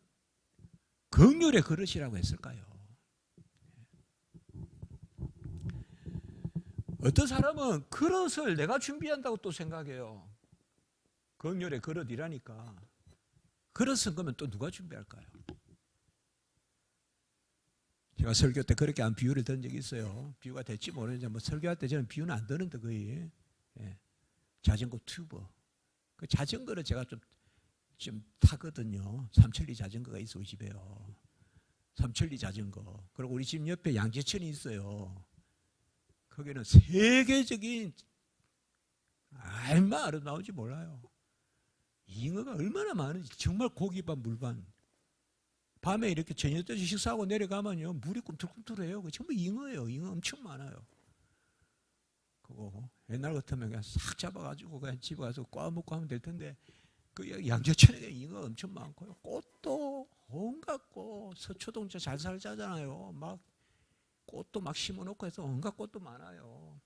긍휼의 그릇이라고 했을까요? 어떤 사람은 그릇을 내가 준비한다고 또 생각해요. 긍휼의 그릇이라니까. 그릇은 그러면 또 누가 준비할까요? 제가 설교 때 그렇게 한 비유를 든 적이 있어요. 비유가 될지 모르는데 뭐 설교할 때 저는 비유는 안 드는데 거의. 자전거 튜버. 그 자전거를 제가 좀 타거든요. 삼천리 자전거가 있어 우리 집에요. 삼천리 자전거. 그리고 우리 집 옆에 양재천이 있어요. 거기는 세계적인 얼마나 아름다운지 몰라요. 잉어가 얼마나 많은지 정말 고기반 물반. 밤에 이렇게 저녁 때 식사하고 내려가면요 물이 꿈틀꿈틀해요. 정말 잉어예요. 잉어 엄청 많아요. 그거 옛날 같으면 그냥 싹 잡아가지고 그냥 집에 가서 꽈먹고 하면 될 텐데, 그 양재천에 잉어 엄청 많고요. 꽃도 온갖 꽃, 서초동 잘 살잖아요. 막 꽃도 막 심어놓고 해서 온갖 꽃도 많아요.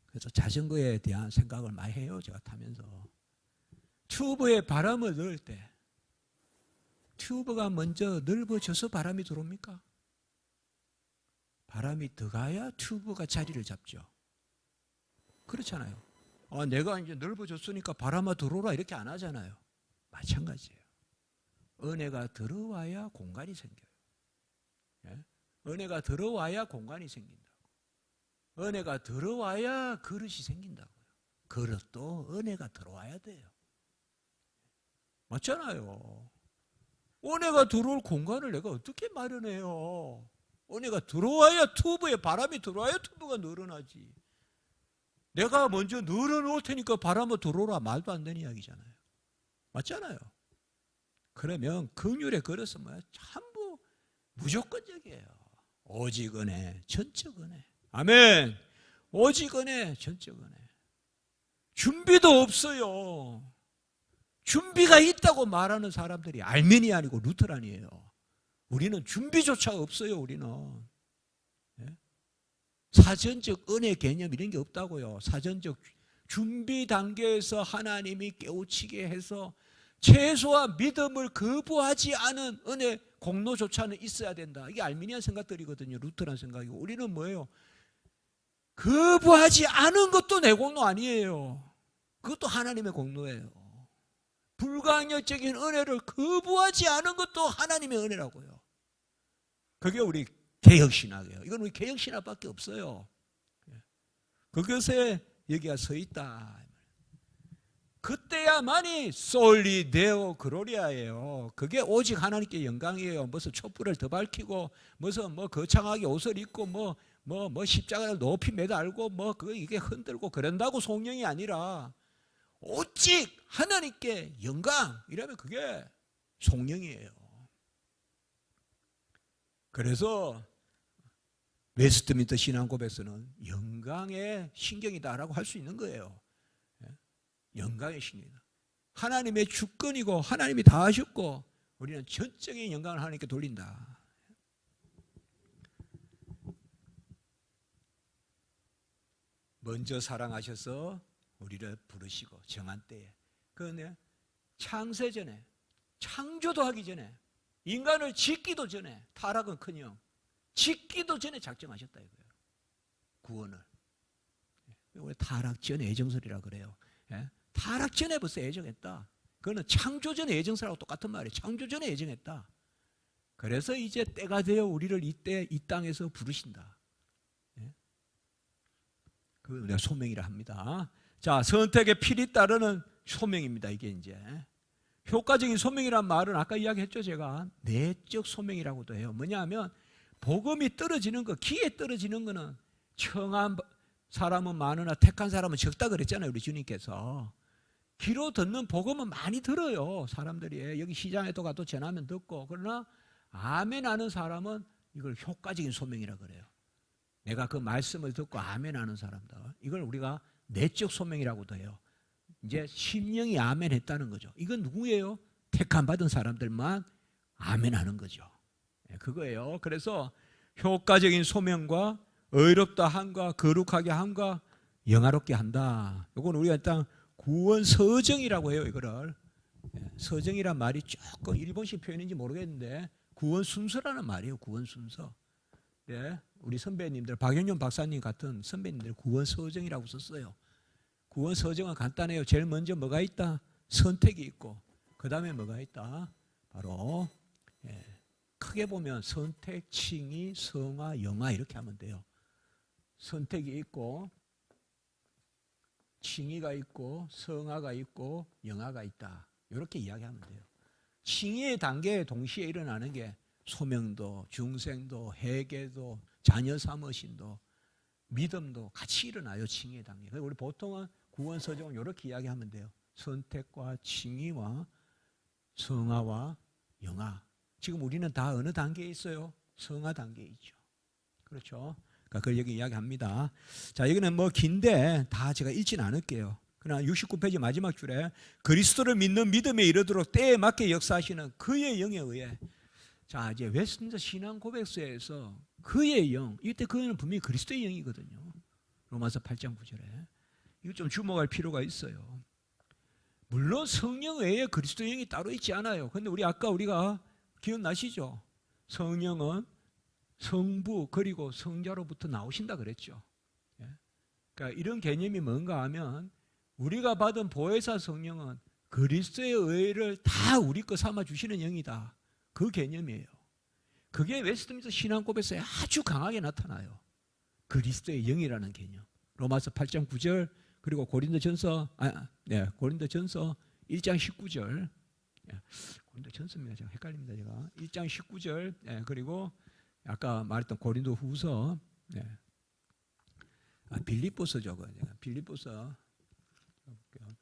그래서 자전거에 대한 생각을 많이 해요. 제가 타면서 튜브에 바람을 넣을 때 튜브가 먼저 넓어져서 바람이 들어옵니까? 바람이 들어가야 튜브가 자리를 잡죠. 그렇잖아요. 내가 이제 넓어졌으니까 바람아 들어오라 이렇게 안 하잖아요. 마찬가지예요. 은혜가 들어와야 공간이 생겨요. 예? 은혜가 들어와야 공간이 생긴다고. 은혜가 들어와야 그릇이 생긴다고요. 그릇도 은혜가 들어와야 돼요. 맞잖아요. 은혜가 들어올 공간을 내가 어떻게 마련해요? 은혜가 들어와야 튜브에 바람이 들어와야 튜브가 늘어나지. 내가 먼저 늘어놓을 테니까 바람을 들어오라 말도 안 되는 이야기잖아요. 맞잖아요. 그러면 긍휼의 그릇은 뭐야? 전부 무조건적이에요. 오직 은혜, 전적 은혜. 아멘. 오직 은혜, 전적 은혜. 준비도 없어요. 준비가 있다고 말하는 사람들이 알메니안이고 루터란이에요. 우리는 준비조차 없어요. 우리는 사전적 은혜 개념 이런 게 없다고요. 사전적 준비 단계에서 하나님이 깨우치게 해서 최소한 믿음을 거부하지 않은 은혜 공로조차는 있어야 된다. 이게 알미니안 생각들이거든요. 루터란 생각이고. 우리는 뭐예요? 거부하지 않은 것도 내 공로 아니에요. 그것도 하나님의 공로예요. 불가항력적인 은혜를 거부하지 않은 것도 하나님의 은혜라고요. 그게 우리 개혁신학이에요. 이건 우리 개혁신학밖에 없어요. 그것에 여기가 서 있다. 그때야만이 솔리 데오 그로리아예요. 그게 오직 하나님께 영광이에요. 무슨 촛불을 더 밝히고 무슨 거창하게 옷을 입고 십자가를 높이 매달고 이게 흔들고 그런다고 성령이 아니라 오직 하나님께 영광 이라면 그게 성령이에요. 그래서 웨스트민스터 신앙고백서는 영광의 신경이다라고 할 수 있는 거예요. 영광의 신경이다. 하나님의 주권이고 하나님이 다 하셨고 우리는 전적인 영광을 하나님께 돌린다. 먼저 사랑하셔서 우리를 부르시고 정한 때에 그런데 창세전에 창조도 하기 전에 인간을 짓기도 전에 타락은커녕 짓기도 전에 작정하셨다 이거예요. 구원을. 왜 타락 전 애정설이라 그래요. 타락 전에 벌써 애정했다. 그거는 창조 전에 애정설하고 똑같은 말이에요. 창조 전에 애정했다. 그래서 이제 때가 되어 우리를 이때 이 땅에서 부르신다. 그걸 우리가 소명이라 합니다. 자, 선택의 필이 따르는 소명입니다. 이게 이제 효과적인 소명이란 말은 아까 이야기했죠. 제가 내적 소명이라고도 해요. 뭐냐면 복음이 떨어지는 거, 기에 떨어지는 거는 청한 사람은 많으나 택한 사람은 적다 그랬잖아요. 우리 주님께서. 귀로 듣는 복음은 많이 들어요. 사람들이 여기 시장에도 가도 전하면 듣고. 그러나 아멘 하는 사람은 이걸 효과적인 소명이라 그래요. 내가 그 말씀을 듣고 아멘 하는 사람들, 이걸 우리가 내적 소명이라고도 해요. 이제 심령이 아멘 했다는 거죠. 이건 누구예요? 택함 받은 사람들만 아멘 하는 거죠. 그거예요. 그래서 효과적인 소명과 의롭다 함과 거룩하게 함과 영화롭게 한다. 이건 우리가 일단 구원 서정이라고 해요. 이거를 서정이란 말이 조금 일본식 표현인지 모르겠는데 구원 순서라는 말이에요. 구원 순서. 네, 우리 선배님들 박영윤 박사님 같은 선배님들 구원 서정이라고 썼어요. 구원 서정은 간단해요. 제일 먼저 뭐가 있다? 선택이 있고 그 다음에 뭐가 있다? 바로 크게 보면 선택, 칭의, 성화, 영화 이렇게 하면 돼요. 선택이 있고 칭의가 있고 성화가 있고 영화가 있다. 이렇게 이야기하면 돼요. 칭의의 단계에 동시에 일어나는 게 소명도, 중생도, 회개도, 자녀 사모심도, 믿음도 같이 일어나요. 칭의의 단계. 그래서 우리 보통은 구원 서정은 이렇게 이야기하면 돼요. 선택과 칭의와 성화와 영화. 지금 우리는 다 어느 단계에 있어요? 성화 단계에 있죠. 그렇죠? 그러니까 그걸 여기 이야기합니다. 자, 여기는 뭐 긴데 다 제가 읽지는 않을게요. 그러나 69페이지 마지막 줄에 그리스도를 믿는 믿음에 이르도록 때에 맞게 역사하시는 그의 영에 의해. 자, 이제 웨스트민스터 신앙 고백서에서 그의 영, 이때 그는 분명히 그리스도의 영이거든요. 로마서 8장 9절에. 이거 좀 주목할 필요가 있어요. 물론 성령 외에 그리스도의 영이 따로 있지 않아요. 그런데 아까 우리가 기억나시죠? 성령은 성부 그리고 성자로부터 나오신다 그랬죠. 그러니까 이런 개념이 뭔가 하면 우리가 받은 보혜사 성령은 그리스도의 의를 다 우리 거 삼아 주시는 영이다. 그 개념이에요. 그게 웨스트민스터 신앙고백서에 아주 강하게 나타나요. 그리스도의 영이라는 개념. 로마서 8장 9절 그리고 고린도전서 1장 19절. 고린도전서입니다. 제가 헷갈립니다. 제가 1장 19절 그리고 아까 말했던 고린도후서 빌립보서죠. 빌립보서 볼게요.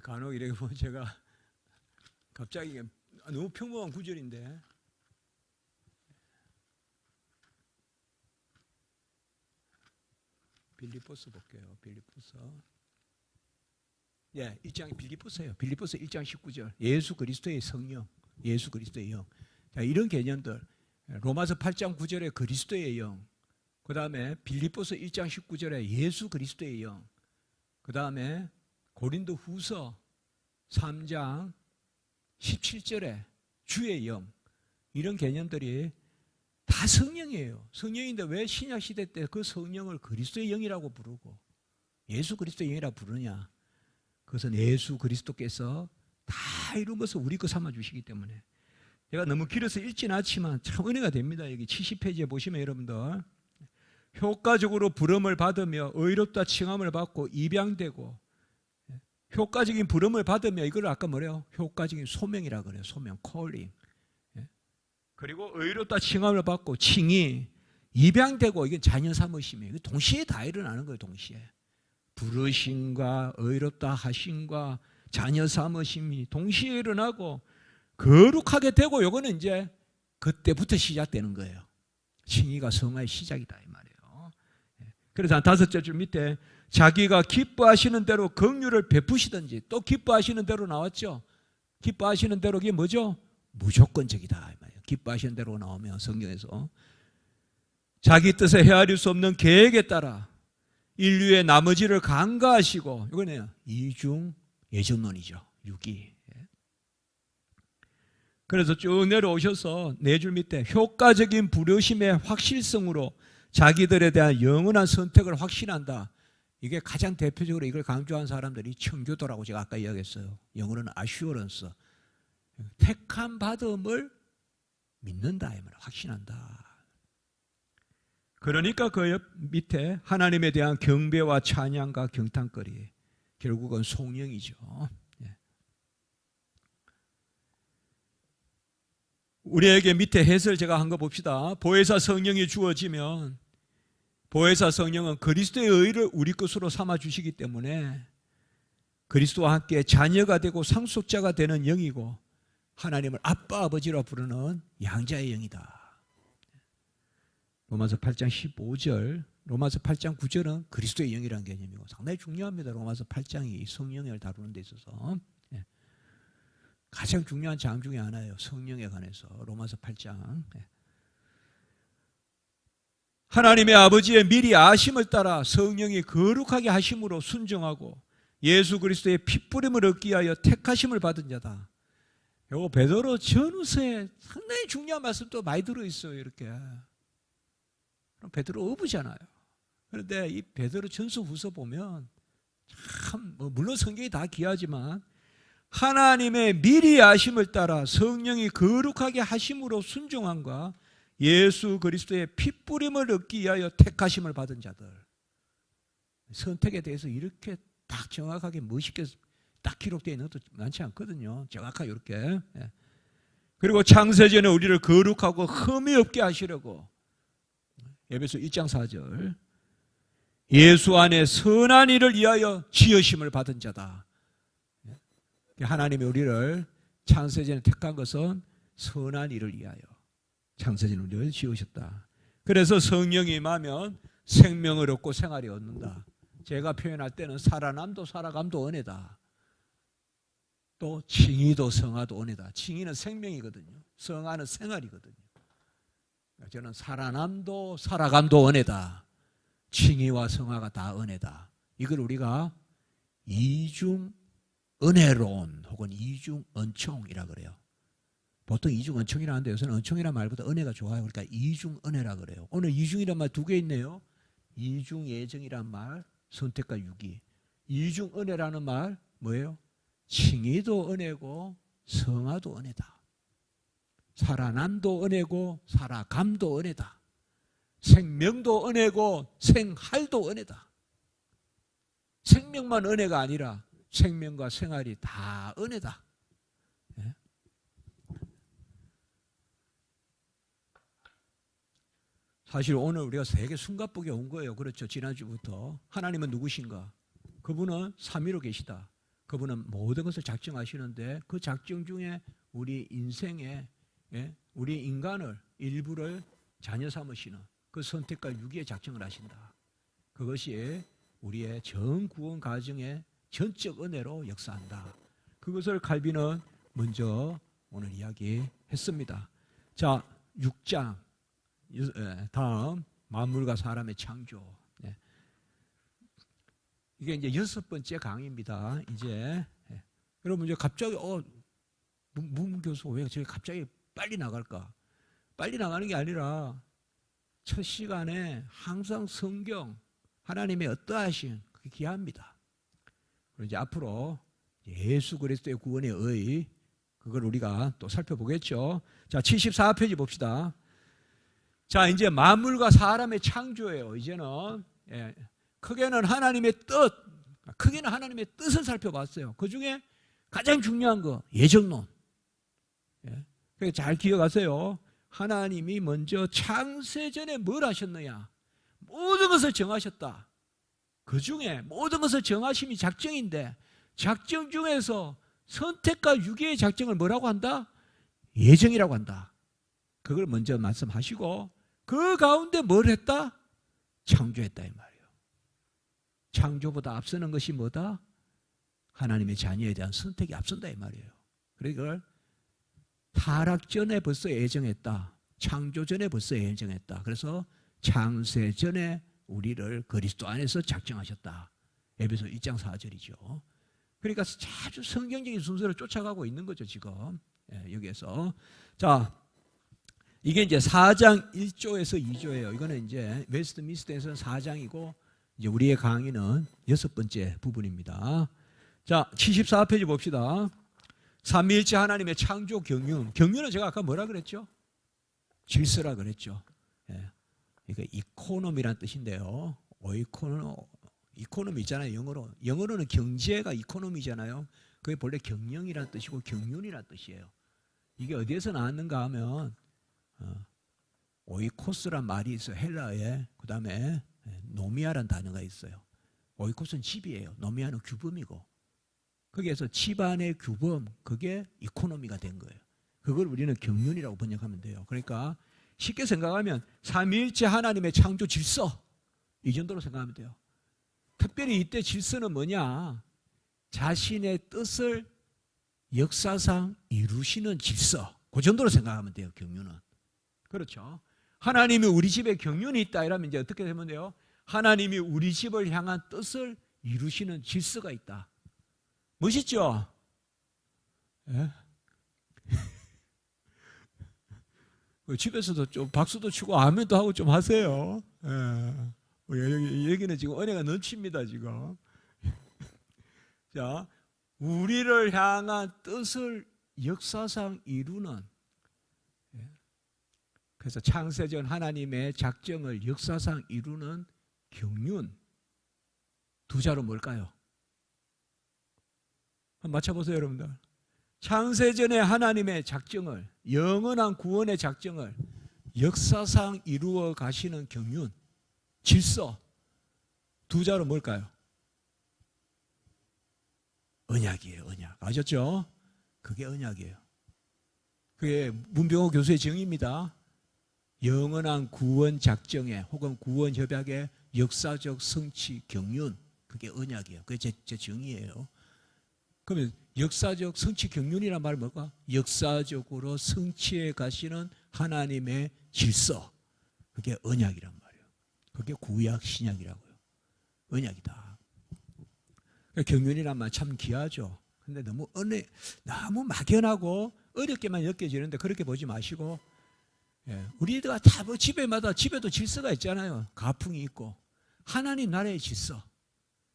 간혹 이렇게 보면 제가 갑자기 너무 평범한 구절인데 빌립보서 볼게요. 빌립보서 1장 빌립보서예요. 빌립보서 1장 19절 예수 그리스도의 성령, 예수 그리스도의 영. 자, 이런 개념들 로마서 8장 9절에 그리스도의 영, 그 다음에 빌립보서 1장 19절에 예수 그리스도의 영, 그 다음에 고린도 후서 3장 17절에 주의 영, 이런 개념들이 다 성령이에요. 성령인데 왜 신약시대 때 그 성령을 그리스도의 영이라고 부르고 예수 그리스도의 영이라고 부르냐? 그것은 예수 그리스도께서 다 이룬 것을 우리 거 삼아주시기 때문에. 제가 너무 길어서 읽지는 않지만 참 은혜가 됩니다. 여기 70페이지에 보시면 여러분들 효과적으로 부름을 받으며 의롭다 칭함을 받고 입양되고, 효과적인 부름을 받으며 이걸 아까 뭐래요? 효과적인 소명이라 그래요. 소명, calling. 그리고 의롭다 칭함을 받고 칭이 입양되고, 이게 자녀 삼으심이에요. 동시에 다 일어나는 거예요. 동시에 부르심과 의롭다 하심과 자녀 삼으심이 동시에 일어나고 거룩하게 되고, 요거는 이제 그때부터 시작되는 거예요. 칭의가 성화의 시작이다 이 말이에요. 그래서 한 5절 줄 밑에 자기가 기뻐하시는 대로 긍휼을 베푸시든지, 또 기뻐하시는 대로 나왔죠. 기뻐하시는 대로 이게 뭐죠? 무조건적이다 이 말이에요. 기뻐하시는 대로 나오면 성경에서 자기 뜻에 헤아릴 수 없는 계획에 따라 인류의 나머지를 간과하시고, 이거네요. 이중 예전론이죠. 6이. 그래서 쭉 내려오셔서 4줄 밑에 효과적인 부르심의 확실성으로 자기들에 대한 영원한 선택을 확신한다. 이게 가장 대표적으로 이걸 강조한 사람들이 청교도라고 제가 아까 이야기했어요. 영어로는 assurance. 택함 받음을 믿는다, 이 말, 확신한다. 그러니까 그 옆 밑에 하나님에 대한 경배와 찬양과 경탄거리, 결국은 송영이죠. 우리에게 밑에 해설 제가 한 거 봅시다. 보혜사 성령이 주어지면, 보혜사 성령은 그리스도의 의를 우리 것으로 삼아 주시기 때문에 그리스도와 함께 자녀가 되고 상속자가 되는 영이고, 하나님을 아빠 아버지로 부르는 양자의 영이다. 로마서 8장 15절, 로마서 8장 9절은 그리스도의 영이라는 개념이고 상당히 중요합니다. 로마서 8장이 성령을 다루는 데 있어서 가장 중요한 장 중에 하나예요. 성령에 관해서 로마서 8장. 하나님의 아버지의 미리 아심을 따라 성령이 거룩하게 하심으로 순종하고 예수 그리스도의 핏부림을 얻기 위하여 택하심을 받은 자다. 요거 베드로 전후서에 상당히 중요한 말씀도 많이 들어있어요. 이렇게. 그럼 베드로 어부잖아요. 그런데 이 베드로 전서 후서 보면 참 물론 성경이 다 귀하지만 하나님의 미리 아심을 따라 성령이 거룩하게 하심으로 순종함과 예수 그리스도의 핏부림을 얻기 위하여 택하심을 받은 자들, 선택에 대해서 이렇게 딱 정확하게 멋있게 딱 기록되어 있는 것도 많지 않거든요. 정확하게 이렇게. 그리고 창세전에 우리를 거룩하고 흠이 없게 하시려고 에베소 1장 4절 예수 안에 선한 일을 위하여 지으심을 받은 자다. 하나님이 우리를 창세전에 택한 것은 선한 일을 위하여 창세전에 우리를 지으셨다. 그래서 성령이 임하면 생명을 얻고 생활이 얻는다. 제가 표현할 때는 살아남도 살아감도 은혜다. 또 칭의도 성화도 은혜다. 칭의는 생명이거든요. 성화는 생활이거든요. 저는 살아남도 살아감도 은혜다. 칭의와 성화가 다 은혜다. 이걸 우리가 이중 은혜론 혹은 이중 은총이라 그래요. 보통 이중 은총이라 하는데 요새는 은총이란 말보다 은혜가 좋아요. 그러니까 이중 은혜라 그래요. 오늘 이중이란 말 두 개 있네요. 이중 예정이란 말, 선택과 유기. 이중 은혜라는 말 뭐예요? 칭의도 은혜고 성화도 은혜다. 살아남도 은혜고 살아감도 은혜다. 생명도 은혜고 생활도 은혜다. 생명만 은혜가 아니라 생명과 생활이 다 은혜다. 예? 사실 오늘 우리가 세계 숨가쁘게 온 거예요. 그렇죠. 지난주부터. 하나님은 누구신가? 그분은 삼위로 계시다. 그분은 모든 것을 작정하시는데 그 작정 중에 우리 인생에 우리 인간을 일부를 자녀 삼으시는 그 선택과 유기의 작정을 하신다. 그것이 우리의 전 구원 과정의 전적 은혜로 역사한다. 그것을 칼빈은 먼저 오늘 이야기했습니다. 자, 6장 다음 만물과 사람의 창조. 이게 이제 6번째 강의입니다. 이제 여러분 이제 갑자기 문 교수 왜 저기 갑자기 빨리 나갈까? 빨리 나가는 게 아니라 첫 시간에 항상 성경 하나님의 어떠하신 그게 귀합니다. 그리고 이제 앞으로 예수 그리스도의 구원의 의 그걸 우리가 또 살펴보겠죠. 자, 74페이지 봅시다. 자, 이제 만물과 사람의 창조예요. 이제는 크게는 하나님의 뜻을 살펴봤어요. 그 중에 가장 중요한 거 예정론. 그러니까 잘 기억하세요. 하나님이 먼저 창세전에 뭘 하셨느냐? 모든 것을 정하셨다. 그 중에 모든 것을 정하심이 작정인데 작정 중에서 선택과 유기의 작정을 뭐라고 한다? 예정이라고 한다. 그걸 먼저 말씀하시고 그 가운데 뭘 했다? 창조했다 이 말이에요. 창조보다 앞서는 것이 뭐다? 하나님의 자녀에 대한 선택이 앞선다 이 말이에요. 그래서 이걸 타락 전에 벌써 예정했다. 창조 전에 벌써 예정했다. 그래서 창세 전에 우리를 그리스도 안에서 작정하셨다. 에베소 1장 4절이죠. 그러니까 아주 성경적인 순서를 쫓아가고 있는 거죠 지금. 여기에서 자 이게 이제 4장 1조에서 2조예요. 이거는 이제 웨스트민스터에서는 4장이고 이제 우리의 강의는 6번째 부분입니다. 자 74페이지 봅시다. 삼위일체 하나님의 창조 경륜. 경륜은 제가 아까 뭐라 그랬죠? 질서라 그랬죠. 그러니까 이코노미란 뜻인데요. 이코노미 있잖아요. 영어로는 경제가 이코노미잖아요. 그게 본래 경영이란 뜻이고 경륜이란 뜻이에요. 이게 어디에서 나왔는가 하면 오이코스란 말이 있어요. 헬라에. 그 다음에 노미아란 단어가 있어요. 오이코스는 집이에요. 노미아는 규범이고. 거기에서 집안의 규범, 그게 이코노미가 된 거예요. 그걸 우리는 경륜이라고 번역하면 돼요. 그러니까 쉽게 생각하면 삼위일체 하나님의 창조 질서 이 정도로 생각하면 돼요. 특별히 이때 질서는 뭐냐? 자신의 뜻을 역사상 이루시는 질서. 그 정도로 생각하면 돼요. 경륜은. 그렇죠. 하나님이 우리 집에 경륜이 있다 이러면 이제 어떻게 되면 돼요? 하나님이 우리 집을 향한 뜻을 이루시는 질서가 있다. 멋있죠? 예? 집에서도 좀 박수도 치고 아멘도 하고 좀 하세요. 여기는 지금 은혜가 넘칩니다 지금. 자, 우리를 향한 뜻을 역사상 이루는. 그래서 창세전 하나님의 작정을 역사상 이루는 경륜. 두 자로 뭘까요? 한번 맞춰보세요 여러분들. 창세전에 하나님의 작정을, 영원한 구원의 작정을 역사상 이루어 가시는 경륜, 질서. 두 자로 뭘까요? 언약이에요. 언약. 아셨죠? 그게 언약이에요. 그게 문병호 교수의 정의입니다. 영원한 구원 작정에 혹은 구원 협약의 역사적 성취 경륜, 그게 언약이에요. 그게 제 정의예요. 그러면 역사적 성취 경륜이란 말은 뭘까? 역사적으로 성취해 가시는 하나님의 질서, 그게 언약이란 말이에요. 그게 구약 신약이라고요. 언약이다. 경륜이란 말 참 귀하죠. 근데 너무 막연하고 어렵게만 느껴지는데 그렇게 보지 마시고, 우리가 다 뭐 집에도 질서가 있잖아요. 가풍이 있고 하나님 나라의 질서,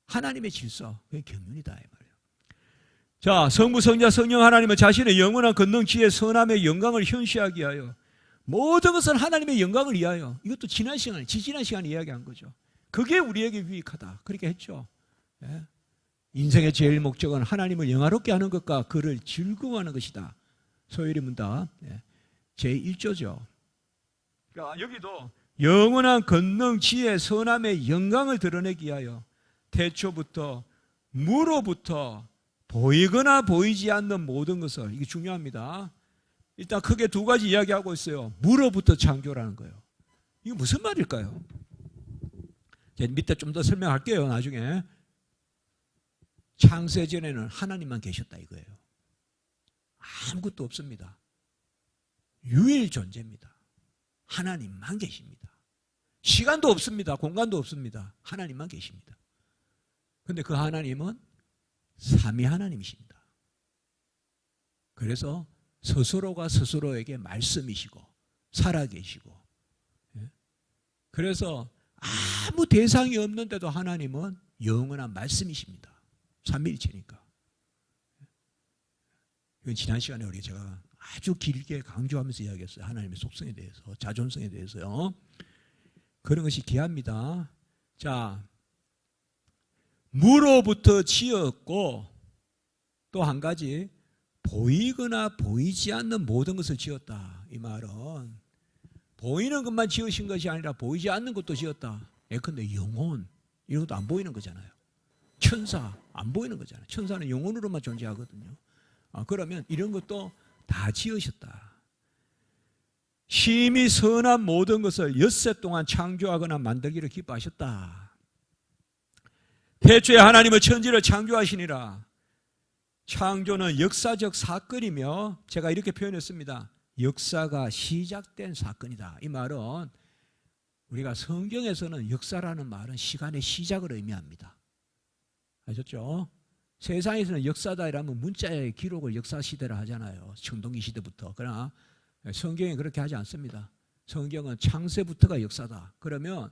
하나님의 질서, 그게 경륜이다 이 말이에요. 자, 성부, 성자, 성령 하나님은 자신의 영원한 권능, 지혜, 선함의 영광을 현시하기 위하여 모든 것은 하나님의 영광을 위하여, 이것도 지난 시간에 이야기한 거죠. 그게 우리에게 유익하다 그렇게 했죠. 인생의 제일 목적은 하나님을 영화롭게 하는 것과 그를 즐거워하는 것이다. 소요리 문답 제1조죠. 그러니까 여기도 영원한 권능, 지혜, 선함의 영광을 드러내기 위하여 태초부터 무로부터 보이거나 보이지 않는 모든 것을, 이게 중요합니다. 일단 크게 두 가지 이야기하고 있어요. 무로부터 창조라는 거예요. 이게 무슨 말일까요? 밑에 좀 더 설명할게요. 나중에. 창세전에는 하나님만 계셨다 이거예요. 아무것도 없습니다. 유일 존재입니다. 하나님만 계십니다. 시간도 없습니다. 공간도 없습니다. 하나님만 계십니다. 그런데 그 하나님은 삼위 하나님이십니다. 그래서 스스로가 스스로에게 말씀이시고 살아계시고, 그래서 아무 대상이 없는데도 하나님은 영원한 말씀이십니다. 삼위일체니까. 이건 지난 시간에 제가 아주 길게 강조하면서 이야기했어요. 하나님의 속성에 대해서, 자존성에 대해서요. 그런 것이 귀합니다. 자, 무로부터 지었고, 또 한 가지, 보이거나 보이지 않는 모든 것을 지었다. 이 말은 보이는 것만 지으신 것이 아니라 보이지 않는 것도 지었다. 예컨대 영혼, 이런 것도 안 보이는 거잖아요. 천사, 안 보이는 거잖아요. 천사는 영혼으로만 존재하거든요. 그러면 이런 것도 다 지으셨다. 심히 선한 모든 것을 엿새 동안 창조하거나 만들기를 기뻐하셨다. 태초에 하나님은 천지를 창조하시니라. 창조는 역사적 사건이며, 제가 이렇게 표현했습니다. 역사가 시작된 사건이다. 이 말은 우리가 성경에서는 역사라는 말은 시간의 시작을 의미합니다. 아셨죠? 세상에서는 역사다 이라면 문자의 기록을 역사시대라 하잖아요. 청동기 시대부터. 그러나 성경은 그렇게 하지 않습니다. 성경은 창세부터가 역사다. 그러면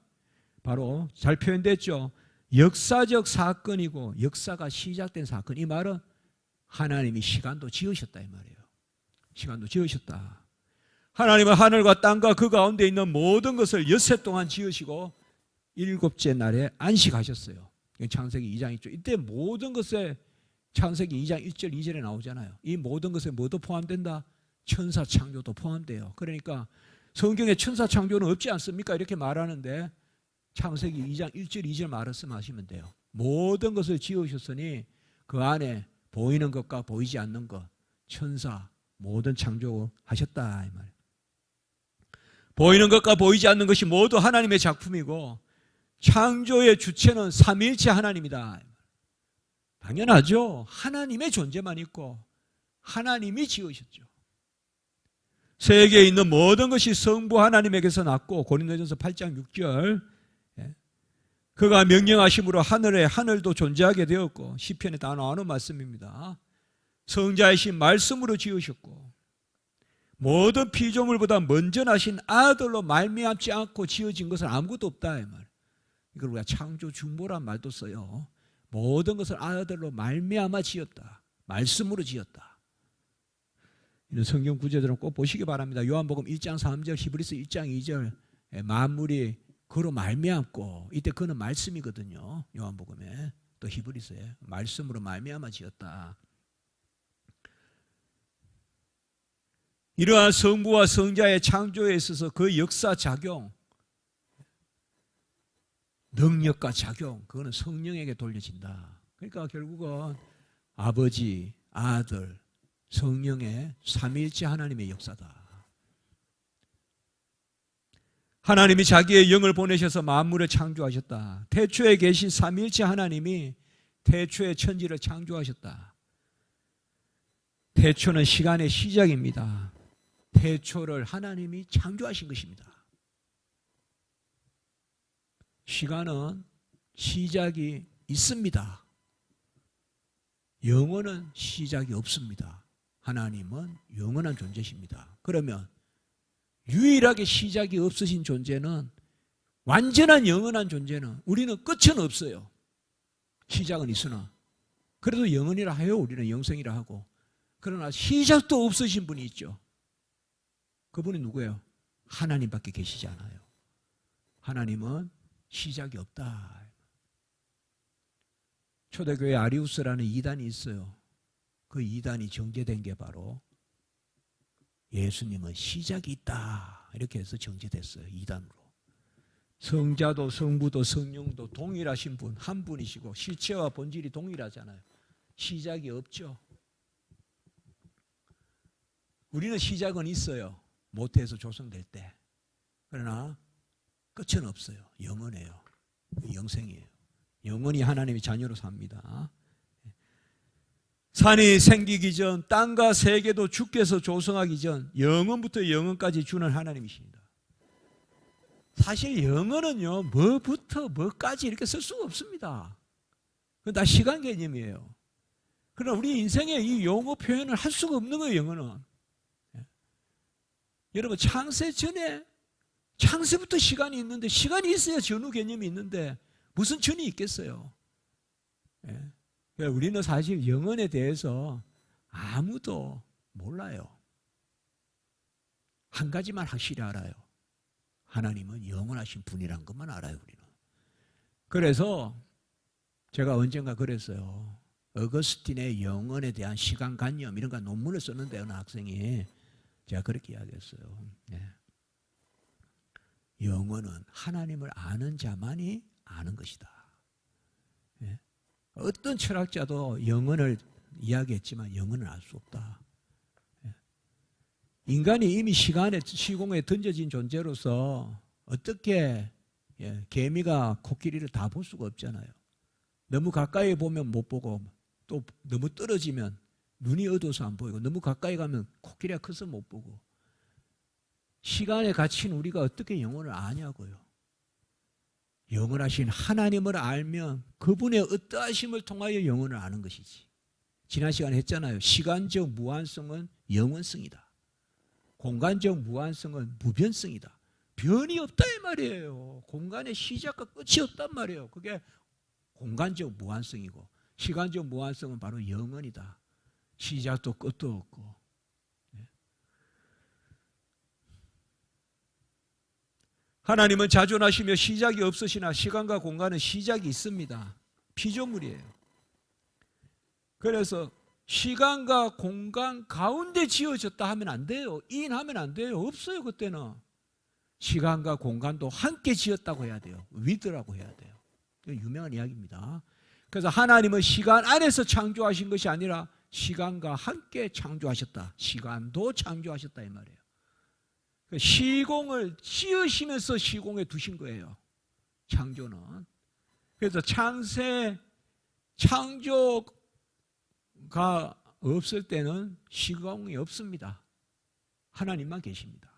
바로 잘 표현됐죠. 역사적 사건이고 역사가 시작된 사건. 이 말은 하나님이 시간도 지으셨다 이 말이에요. 시간도 지으셨다. 하나님은 하늘과 땅과 그 가운데 있는 모든 것을 엿새 동안 지으시고 일곱째 날에 안식하셨어요. 창세기 2장 있죠. 이때 모든 것에 창세기 2장 1절 2절에 나오잖아요. 이 모든 것에 뭐도 포함된다? 천사 창조도 포함돼요. 그러니까 성경에 천사 창조는 없지 않습니까? 이렇게 말하는데 창세기 2장 1절 2절 말씀하시면 돼요. 모든 것을 지으셨으니 그 안에 보이는 것과 보이지 않는 것, 천사 모든 창조하셨다 이 말. 보이는 것과 보이지 않는 것이 모두 하나님의 작품이고 창조의 주체는 삼위일체 하나님이다. 당연하죠. 하나님의 존재만 있고 하나님이 지으셨죠. 세계에 있는 모든 것이 성부 하나님에게서 났고, 고린도전서 8장 6절 그가 명령하심으로 하늘도 존재하게 되었고, 시편에 다 나오는 말씀입니다. 성자이신 말씀으로 지으셨고 모든 피조물보다 먼저 나신 아들로 말미암지 않고 지어진 것은 아무것도 없다 이 말. 이걸 우리가 창조중보란 말도 써요. 모든 것을 아들로 말미암아 지었다. 말씀으로 지었다. 이런 성경 구절들은 꼭 보시기 바랍니다. 요한복음 1장 3절, 히브리서 1장 2절 만물이 그로 말미암고, 이때 그는 말씀이거든요. 요한복음에 또 히브리서에 말씀으로 말미암아 지었다. 이러한 성부와 성자의 창조에 있어서 그 역사 작용, 능력과 작용, 그거는 성령에게 돌려진다. 그러니까 결국은 아버지, 아들, 성령의 삼위일체 하나님의 역사다. 하나님이 자기의 영을 보내셔서 만물을 창조하셨다. 태초에 계신 삼위일체 하나님이 태초에 천지를 창조하셨다. 태초는 시간의 시작입니다. 태초를 하나님이 창조하신 것입니다. 시간은 시작이 있습니다. 영원은 시작이 없습니다. 하나님은 영원한 존재십니다. 그러면 유일하게 시작이 없으신 존재는, 완전한 영원한 존재는, 우리는 끝은 없어요. 시작은 있으나 그래도 영원이라 해요. 우리는 영생이라 하고. 그러나 시작도 없으신 분이 있죠. 그분이 누구예요? 하나님밖에 계시지 않아요. 하나님은 시작이 없다. 초대교회 아리우스라는 이단이 있어요. 그 이단이 정제된 게 바로 예수님은 시작이 있다, 이렇게 해서 정제됐어요. 이단으로. 성자도 성부도 성령도 동일하신 분, 한 분이시고 실체와 본질이 동일하잖아요. 시작이 없죠. 우리는 시작은 있어요. 모태에서 조성될 때. 그러나 끝은 없어요. 영원해요. 영생이에요. 영원히 하나님의 자녀로 삽니다. 산이 생기기 전, 땅과 세계도 주께서 조성하기 전 영원부터 영원까지 주는 하나님이십니다. 사실 영원은요, 뭐부터 뭐까지 이렇게 쓸 수가 없습니다. 그건 다 시간 개념이에요. 그러나 우리 인생에 이 용어 표현을 할 수가 없는 거예요. 영원은. 여러분, 창세 전에, 창세부터 시간이 있는데, 시간이 있어야 전후 개념이 있는데 무슨 전이 있겠어요? 우리는 사실 영혼에 대해서 아무도 몰라요. 한 가지만 확실히 알아요. 하나님은 영원하신 분이란 것만 알아요. 우리는. 그래서 제가 언젠가 그랬어요. 어거스틴의 영혼에 대한 시간관념 이런 거 논문을 썼는데, 어느 학생이 제가 그렇게 이야기했어요. 영혼은 하나님을 아는 자만이 아는 것이다. 어떤 철학자도 영혼을 이야기했지만 영혼을 알 수 없다. 인간이 이미 시공에 던져진 존재로서 어떻게 개미가 코끼리를 다 볼 수가 없잖아요. 너무 가까이 보면 못 보고, 또 너무 떨어지면 눈이 어두워서 안 보이고, 너무 가까이 가면 코끼리가 커서 못 보고. 시간에 갇힌 우리가 어떻게 영혼을 아냐고요. 영원하신 하나님을 알면 그분의 어떠하심을 통하여 영혼을 아는 것이지. 지난 시간에 했잖아요. 시간적 무한성은 영원성이다. 공간적 무한성은 무변성이다. 변이 없다 이 말이에요. 공간의 시작과 끝이 없단 말이에요. 그게 공간적 무한성이고, 시간적 무한성은 바로 영원이다. 시작도 끝도 없고. 하나님은 자존하시며 시작이 없으시나 시간과 공간은 시작이 있습니다. 피조물이에요. 그래서 시간과 공간 가운데 지어졌다 하면 안 돼요. 인하면 안 돼요. 없어요. 그때는. 시간과 공간도 함께 지었다고 해야 돼요. 위드라고 해야 돼요. 유명한 이야기입니다. 그래서 하나님은 시간 안에서 창조하신 것이 아니라 시간과 함께 창조하셨다. 시간도 창조하셨다 이 말이에요. 시공을 지으시면서 시공에 두신 거예요. 창조는. 그래서 창조가 없을 때는 시공이 없습니다. 하나님만 계십니다.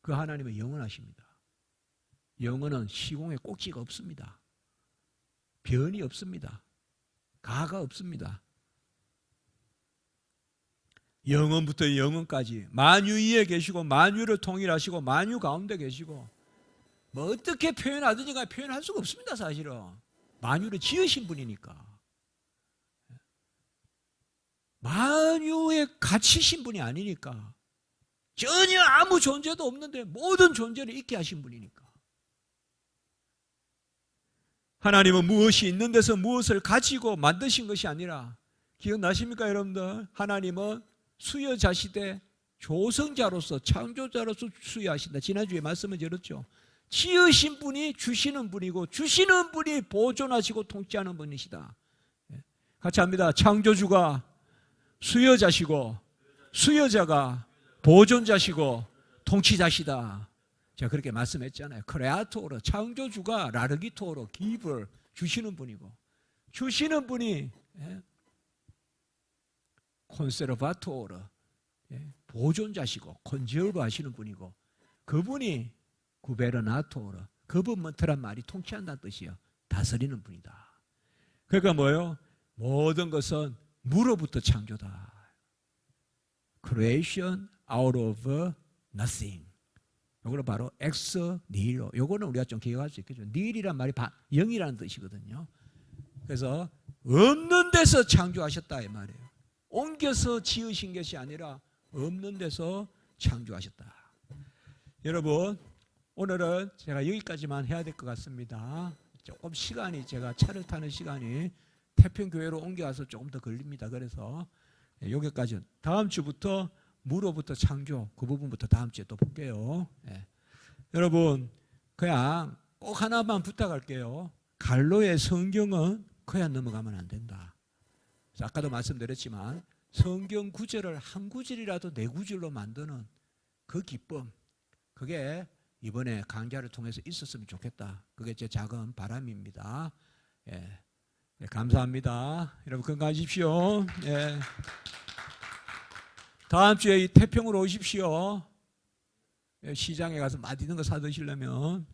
그 하나님은 영원하십니다. 영원은 시공에 꼭지가 없습니다. 변이 없습니다. 가가 없습니다. 영원부터 영원까지 만유 위에 계시고, 만유를 통일하시고, 만유 가운데 계시고, 뭐 어떻게 표현하든지 간에 표현할 수가 없습니다. 사실은 만유를 지으신 분이니까. 만유에 갇히신 분이 아니니까. 전혀 아무 존재도 없는데 모든 존재를 있게 하신 분이니까. 하나님은 무엇이 있는 데서 무엇을 가지고 만드신 것이 아니라, 기억나십니까 여러분들? 하나님은 수여자시되 조성자로서, 창조자로서 수여하신다. 지난주에 말씀을 드렸죠. 지으신 분이 주시는 분이고, 주시는 분이 보존하시고 통치하는 분이시다. 같이 합니다. 창조주가 수여자시고, 수여자가 보존자시고 통치자시다. 제가 그렇게 말씀했잖아요. 크레아토로 창조주가 라르기토로 기브를 주시는 분이고 주시는 분이 콘세르바토로 보존자시고 컨저브 하시는 분이고 그분이 구베르나토로 그분먼트란 말이 통치한다는 뜻이에요. 다스리는 분이다. 그러니까 뭐예요? 모든 것은 무로부터 창조다. Creation out of nothing. 이거는 바로 엑스 니히로. 이거는 우리가 좀 기억할 수 있겠죠. 니힐이란 말이 영이라는 뜻이거든요. 그래서 없는 데서 창조하셨다 이 말이에요. 옮겨서 지으신 것이 아니라 없는 데서 창조하셨다. 여러분 오늘은 제가 여기까지만 해야 될 것 같습니다. 조금 시간이 제가 차를 타는 시간이 태평교회로 옮겨와서 조금 더 걸립니다. 그래서 여기까지 다음 주부터 무로부터 창조 그 부분부터 다음 주에 또 볼게요. 여러분 그냥 꼭 하나만 부탁할게요. 갈로의 성경은 그냥 넘어가면 안 된다. 아까도 말씀드렸지만 성경 구절을 한 구절이라도 네 구절로 만드는 그 기쁨 그게 이번에 강좌를 통해서 있었으면 좋겠다. 그게 제 작은 바람입니다. 감사합니다. 여러분 건강하십시오. 다음 주에 이 태평으로 오십시오. 시장에 가서 맛있는 거 사 드시려면